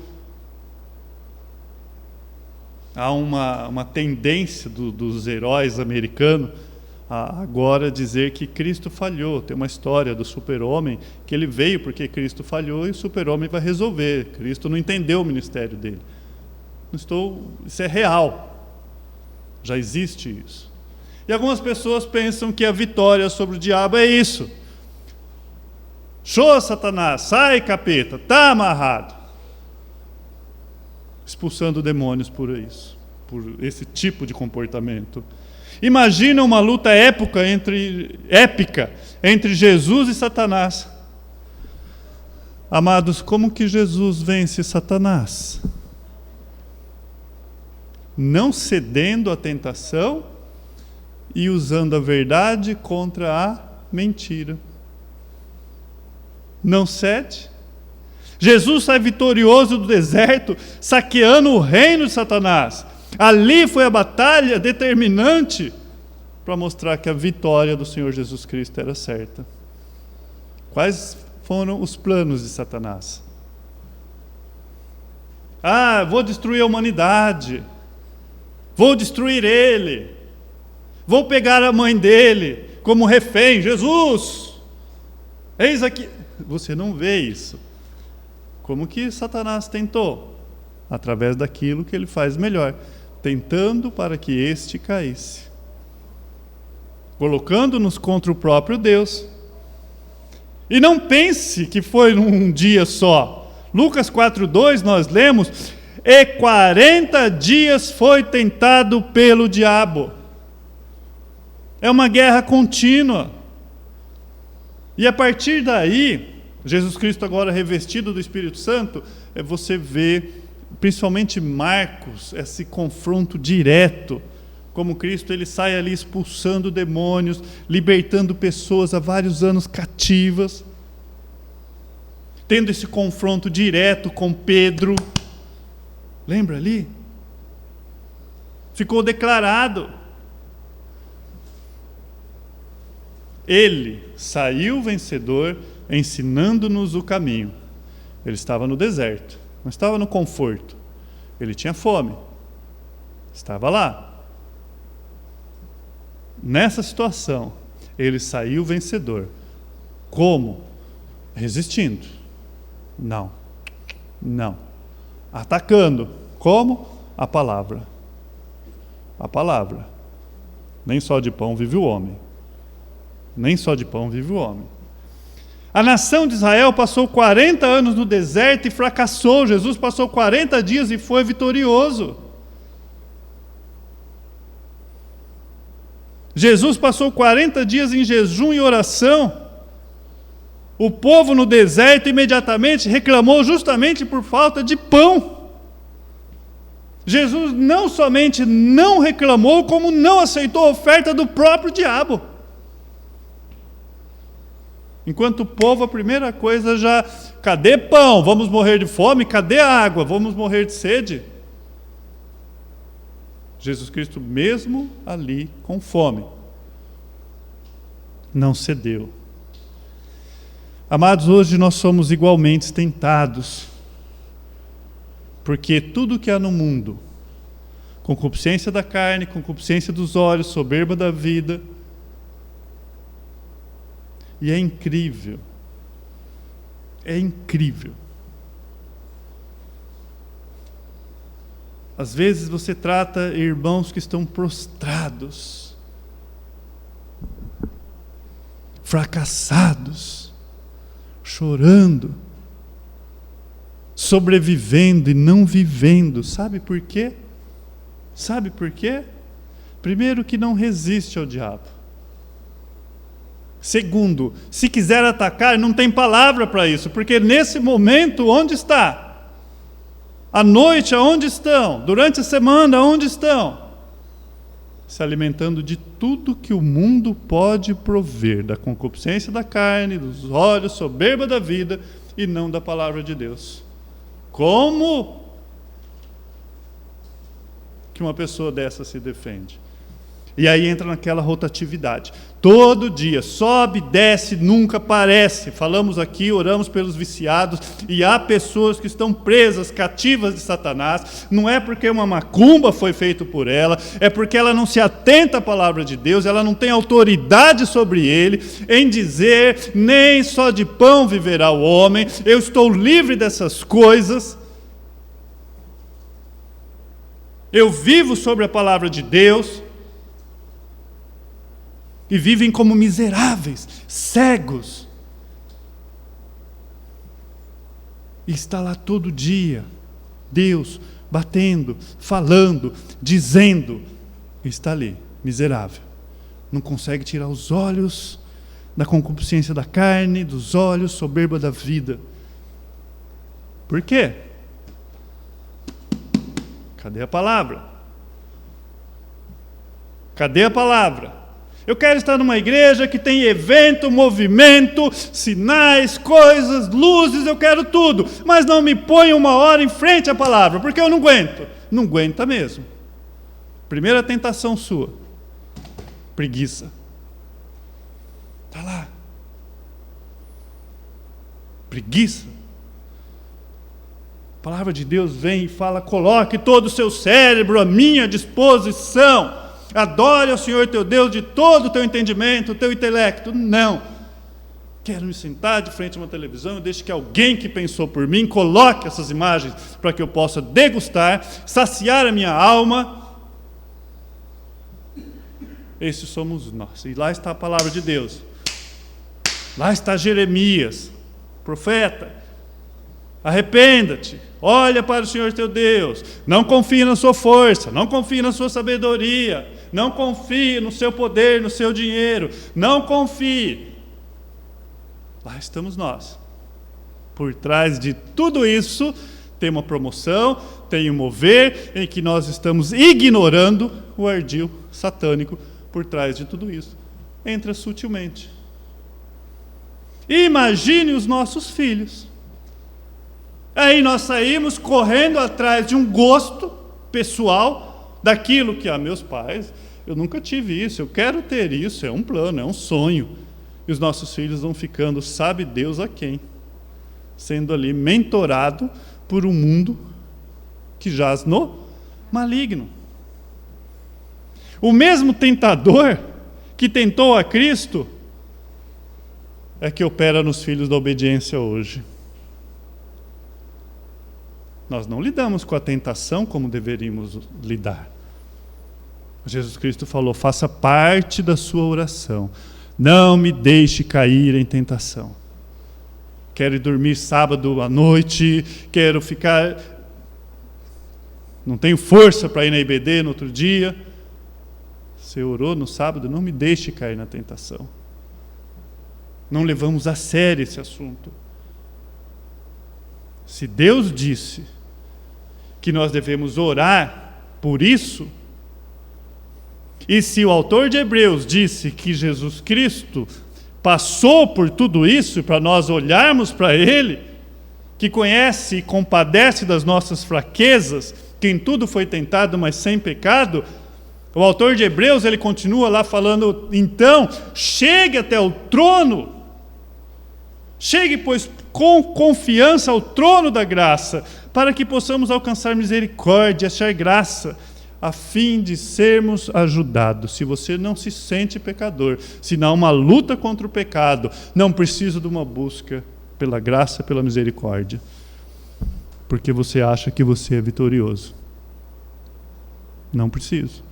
Há uma tendência dos heróis americanos a agora dizer que Cristo falhou. Tem uma história do super-homem que ele veio porque Cristo falhou e o super-homem vai resolver. Cristo não entendeu o ministério dele. Isso é real. Já existe isso. E algumas pessoas pensam que a vitória sobre o diabo é isso. Show, Satanás, sai, capeta, está amarrado. Expulsando demônios por isso, por esse tipo de comportamento. Imagina uma luta épica entre Jesus e Satanás. Amados, como que Jesus vence Satanás? Não cedendo à tentação e usando a verdade contra a mentira. Não cede. Jesus sai vitorioso do deserto, saqueando o reino de Satanás. Ali foi a batalha determinante para mostrar que a vitória do Senhor Jesus Cristo era certa. Quais foram os planos de Satanás? Vou destruir a humanidade. Vou destruir ele. Vou pegar a mãe dele como refém. Jesus! Eis aqui. Você não vê isso. Como que Satanás tentou? Através daquilo que ele faz melhor. Tentando para que este caísse. Colocando-nos contra o próprio Deus. E não pense que foi num dia só. Lucas 4:2 nós lemos: e 40 dias foi tentado pelo diabo. É uma guerra contínua. E a partir daí, Jesus Cristo agora revestido do Espírito Santo, você vê, principalmente Marcos, esse confronto direto. Como Cristo, ele sai ali expulsando demônios, libertando pessoas há vários anos cativas. Tendo esse confronto direto com Pedro. Lembra ali? Ficou declarado. Ele saiu vencedor, ensinando-nos o caminho. Ele estava no deserto, não estava no conforto. Ele tinha fome. Estava lá. Nessa situação, ele saiu vencedor. Como? Resistindo. Não. Atacando. Como? A palavra. A palavra. Nem só de pão vive o homem. Nem só de pão vive o homem. A nação de Israel passou 40 anos no deserto e fracassou. Jesus passou 40 dias e foi vitorioso. Jesus passou 40 dias em jejum e oração. O povo no deserto imediatamente reclamou justamente por falta de pão. Jesus não somente não reclamou, como não aceitou a oferta do próprio diabo. Enquanto o povo, a primeira coisa já, cadê pão? Vamos morrer de fome? Cadê água? Vamos morrer de sede? Jesus Cristo, mesmo ali com fome, não cedeu. Amados, hoje nós somos igualmente tentados, porque tudo que há no mundo, concupiscência da carne, concupiscência dos olhos, soberba da vida, e é incrível. Às vezes você trata irmãos que estão prostrados, fracassados, chorando, sobrevivendo e não vivendo. Sabe por quê? Sabe por quê? Primeiro, que não resiste ao diabo. Segundo, se quiser atacar, não tem palavra para isso, porque nesse momento, onde está? À noite, aonde estão? Durante a semana, onde estão? Se alimentando de tudo que o mundo pode prover, da concupiscência da carne, dos olhos, soberba da vida, e não da palavra de Deus. Como que uma pessoa dessa se defende? E aí entra naquela rotatividade. Todo dia, sobe, desce, nunca parece. Falamos aqui, oramos pelos viciados, e há pessoas que estão presas, cativas de Satanás. Não é porque uma macumba foi feita por ela, é porque ela não se atenta à palavra de Deus, ela não tem autoridade sobre ele, em dizer, nem só de pão viverá o homem, eu estou livre dessas coisas. Eu vivo sobre a palavra de Deus. E vivem como miseráveis, cegos. E está lá todo dia, Deus batendo, falando, dizendo, e está ali, miserável. Não consegue tirar os olhos da concupiscência da carne, dos olhos, soberba da vida. Por quê? Cadê a palavra? Cadê a palavra? Eu quero estar numa igreja que tem evento, movimento, sinais, coisas, luzes, eu quero tudo. Mas não me põe uma hora em frente à palavra, porque eu não aguento. Não aguenta mesmo. Primeira tentação sua. Preguiça. Está lá. Preguiça. A palavra de Deus vem e fala, coloque todo o seu cérebro à minha disposição. Adore ao Senhor teu Deus de todo o teu entendimento, o teu intelecto. Não. Quero me sentar de frente a uma televisão e deixe que alguém que pensou por mim coloque essas imagens para que eu possa degustar, saciar a minha alma. Esses somos nós. E lá está a palavra de Deus. Lá está Jeremias, profeta. Arrependa-te, olha para o Senhor teu Deus, não confie na sua força, não confie na sua sabedoria, não confie no seu poder, no seu dinheiro, não confie. Lá estamos nós. Por trás de tudo isso, tem uma promoção, tem um mover em que nós estamos ignorando o ardil satânico por trás de tudo isso. Entra sutilmente. Imagine os nossos filhos. Aí nós saímos correndo atrás de um gosto pessoal, daquilo que, meus pais, eu nunca tive isso, eu quero ter isso, é um plano, é um sonho. E os nossos filhos vão ficando, sabe Deus a quem, sendo ali mentorado por um mundo que jaz no maligno. O mesmo tentador que tentou a Cristo é que opera nos filhos da obediência hoje. Nós não lidamos com a tentação como deveríamos lidar. Jesus Cristo falou, faça parte da sua oração. Não me deixe cair em tentação. Quero ir dormir sábado à noite, quero ficar... Não tenho força para ir na IBD no outro dia. Você orou no sábado, não me deixe cair na tentação. Não levamos a sério esse assunto. Se Deus disse que nós devemos orar por isso, e se o autor de Hebreus disse que Jesus Cristo passou por tudo isso, para nós olharmos para Ele, que conhece e compadece das nossas fraquezas, que em tudo foi tentado, mas sem pecado, o autor de Hebreus, ele continua lá falando, então, chegue até o trono, chegue, pois, com confiança ao trono da graça, para que possamos alcançar misericórdia, achar graça, a fim de sermos ajudados. Se você não se sente pecador, se não há uma luta contra o pecado, não precisa de uma busca pela graça, pela misericórdia, porque você acha que você é vitorioso. Não preciso.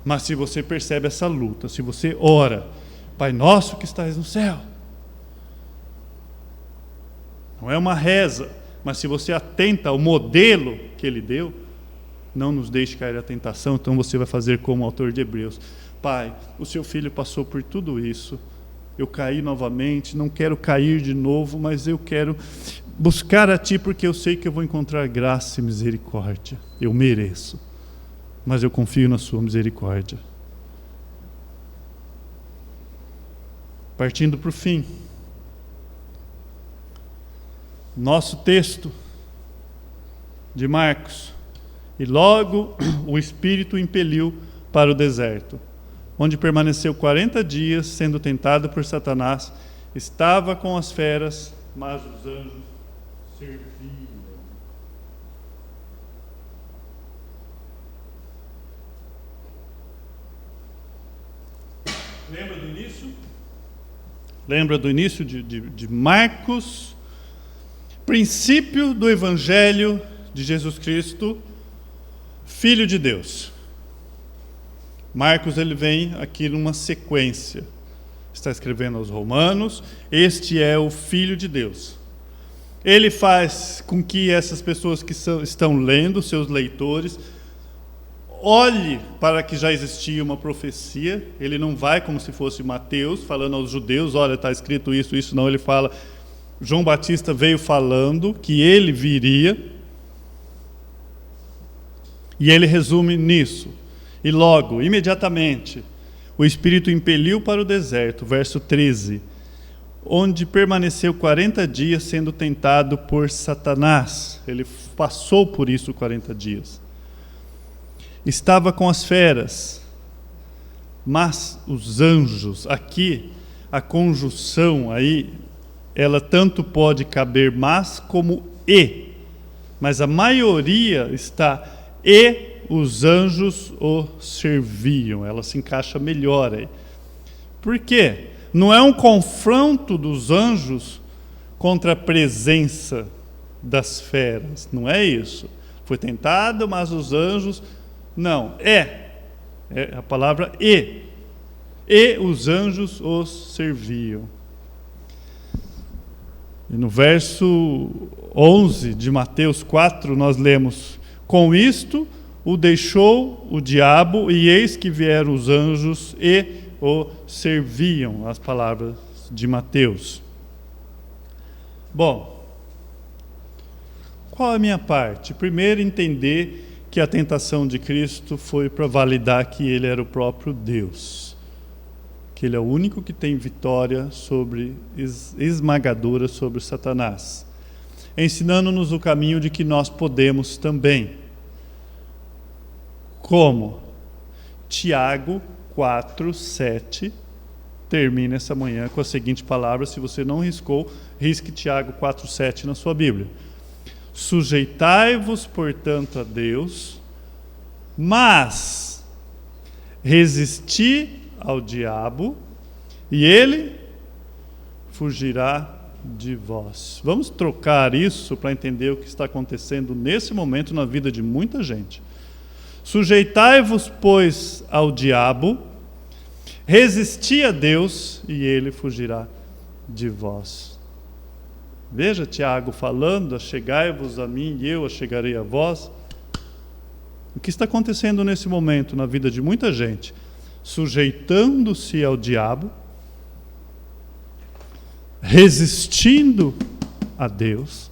Mas se você percebe essa luta, se você ora, Pai nosso que estás no céu, não é uma reza, mas se você atenta ao modelo que Ele deu, não nos deixe cair à tentação. Então você vai fazer como o autor de Hebreus: Pai, o seu filho passou por tudo isso, eu caí novamente, não quero cair de novo, mas eu quero buscar a Ti, porque eu sei que eu vou encontrar graça e misericórdia. Eu mereço, mas eu confio na Sua misericórdia. Partindo para o fim, nosso texto de Marcos: e logo o Espírito o impeliu para o deserto, onde permaneceu 40 dias, sendo tentado por Satanás. Estava com as feras, mas os anjos serviam. Lembra do início? Lembra do início de Marcos? Princípio do Evangelho de Jesus Cristo, Filho de Deus. Marcos, ele vem aqui numa sequência. Está escrevendo aos Romanos: este é o Filho de Deus. Ele faz com que essas pessoas que estão lendo, seus leitores, olhe para que já existia uma profecia. Ele não vai como se fosse Mateus, falando aos judeus: olha, está escrito isso, isso. Não, ele fala, João Batista veio falando que ele viria. E ele resume nisso. E logo, imediatamente, o Espírito impeliu para o deserto, verso 13, onde permaneceu 40 dias sendo tentado por Satanás. Ele passou por isso 40 dias. Estava com as feras, mas os anjos, aqui, a conjunção aí, ela tanto pode caber mas como e, mas a maioria está e os anjos o serviam. Ela se encaixa melhor aí. Por quê? Não é um confronto dos anjos contra a presença das feras. Não é isso. Foi tentado, mas os anjos... Não, é a palavra e. E os anjos os serviam. E no verso 11 de Mateus 4, nós lemos: com isto o deixou o diabo, e eis que vieram os anjos e o serviam. As palavras de Mateus. Bom, qual é a minha parte? Primeiro, entender que a tentação de Cristo foi para validar que Ele era o próprio Deus, que Ele é o único que tem vitória esmagadora sobre Satanás, ensinando-nos o caminho de que nós podemos também. Como? Tiago 4:7 termina essa manhã com a seguinte palavra. Se você não riscou, risque Tiago 4:7 na sua Bíblia: sujeitai-vos, portanto, a Deus, mas resisti ao diabo, e ele fugirá de vós. Vamos trocar isso para entender o que está acontecendo nesse momento na vida de muita gente. Sujeitai-vos, pois, ao diabo, resisti a Deus, e ele fugirá de vós. Veja Tiago falando: achegai-vos a mim e eu achegarei a vós. O que está acontecendo nesse momento na vida de muita gente? Sujeitando-se ao diabo, resistindo a Deus,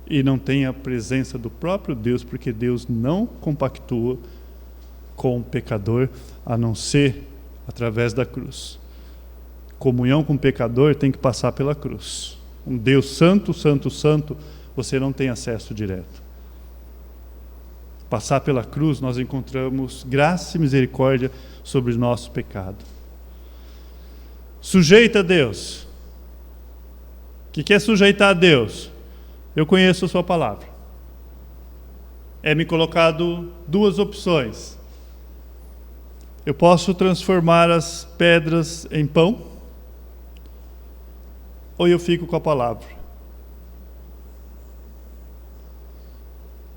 e não tem a presença do próprio Deus, porque Deus não compactua com o pecador, a não ser através da cruz. Comunhão com o pecador tem que passar pela cruz. Um Deus santo, santo, santo, você não tem acesso direto. Passar pela cruz, nós encontramos graça e misericórdia sobre o nosso pecado. Sujeita a Deus. O que é sujeitar a Deus? Eu conheço a sua palavra. É me colocado duas opções. Eu posso transformar as pedras em pão, ou eu fico com a palavra.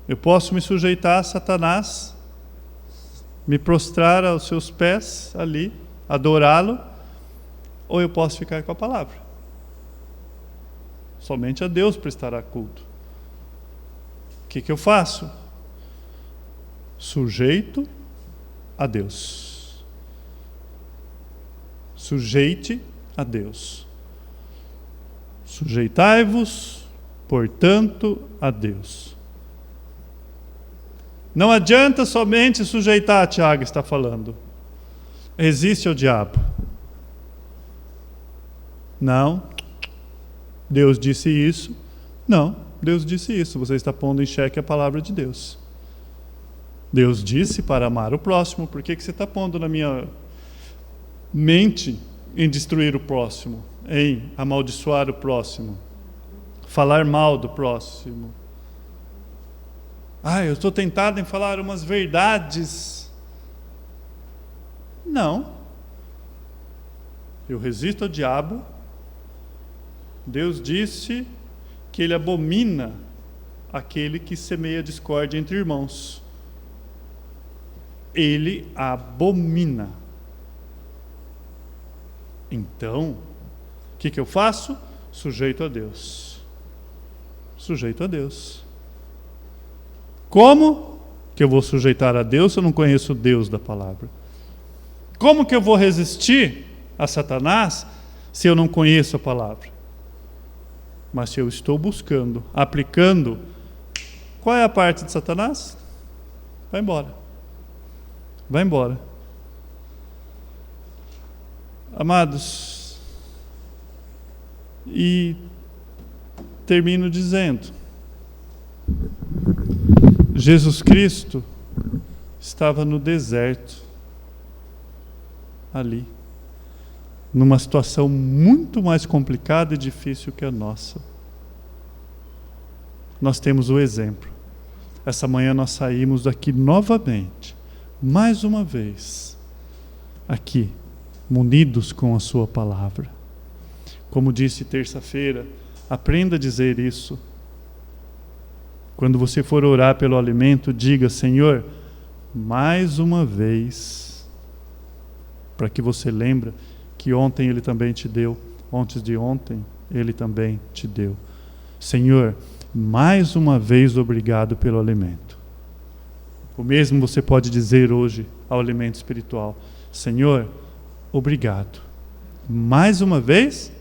Eu posso me sujeitar a Satanás, me prostrar aos seus pés ali, adorá-lo, ou eu posso ficar com a palavra. Somente a Deus prestará culto. O que eu faço? sujeito a Deus. Sujeite a Deus. Sujeitai-vos, portanto, a Deus. Não adianta somente sujeitar, Tiago está falando. Resiste ao diabo. Não. Deus disse isso. Não, Deus disse isso. Você está pondo em xeque a palavra de Deus. Deus disse para amar o próximo. Por que você está pondo na minha mente em destruir o próximo? Em amaldiçoar o próximo? Falar mal do próximo? Eu estou tentado em falar umas verdades. Não. Eu resisto ao diabo. Deus disse que ele abomina aquele que semeia discórdia entre irmãos. Ele abomina. Então, o que eu faço? Sujeito a Deus. Sujeito a Deus. Como que eu vou sujeitar a Deus se eu não conheço o Deus da palavra? Como que eu vou resistir a Satanás se eu não conheço a palavra? Mas se eu estou buscando, aplicando, qual é a parte de Satanás? Vai embora. Vai embora. Amados, e termino dizendo, Jesus Cristo estava no deserto, ali, numa situação muito mais complicada e difícil que a nossa. Nós temos o exemplo. Essa manhã nós saímos daqui novamente, mais uma vez, aqui, munidos com a sua palavra. Como disse terça-feira, aprenda a dizer isso. Quando você for orar pelo alimento, diga: Senhor, mais uma vez, para que você lembre que ontem Ele também te deu, antes de ontem Ele também te deu. Senhor, mais uma vez obrigado pelo alimento. O mesmo você pode dizer hoje ao alimento espiritual: Senhor, obrigado, mais uma vez,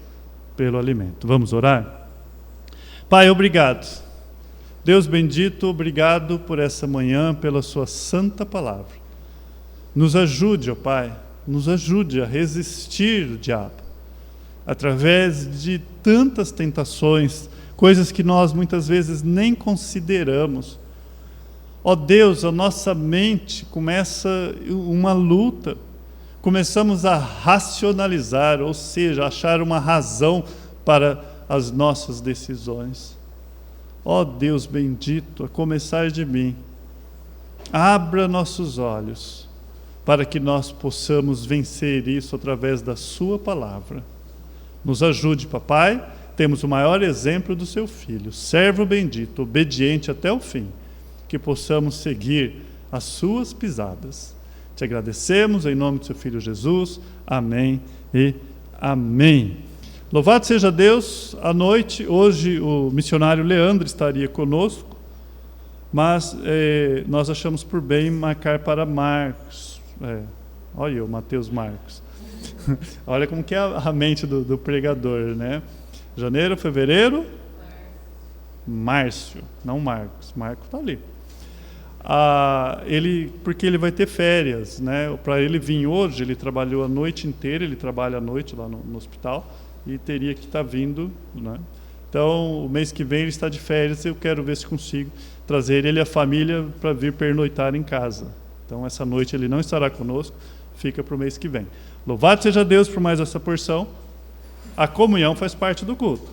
pelo alimento. Vamos orar? Pai, obrigado. Deus bendito, obrigado por essa manhã, pela sua santa palavra. Nos ajude, ó Pai, nos ajude a resistir o diabo, através de tantas tentações, coisas que nós muitas vezes nem consideramos. Ó Deus, a nossa mente começa uma luta, começamos a racionalizar, ou seja, achar uma razão para as nossas decisões. Ó Deus bendito, a começar de mim, abra nossos olhos para que nós possamos vencer isso através da sua palavra. Nos ajude, papai, temos o maior exemplo do seu filho, servo bendito, obediente até o fim, que possamos seguir as suas pisadas. Te agradecemos em nome do seu filho Jesus, amém e amém. Louvado seja Deus. À noite, hoje o missionário Leandro estaria conosco, mas nós achamos por bem marcar para Marcos. Olha eu, Mateus Marcos. Olha como que é a mente do pregador, né? Janeiro, fevereiro, Márcio, não Marcos. Marcos está ali. Porque ele vai ter férias, né? Para ele vir hoje, ele trabalhou a noite inteira, ele trabalha à noite lá no hospital, e teria que estar vindo, né? Então, o mês que vem ele está de férias, eu quero ver se consigo trazer ele e a família para vir pernoitar em casa. Então, essa noite ele não estará conosco, fica para o mês que vem. Louvado seja Deus por mais essa porção. A comunhão faz parte do culto.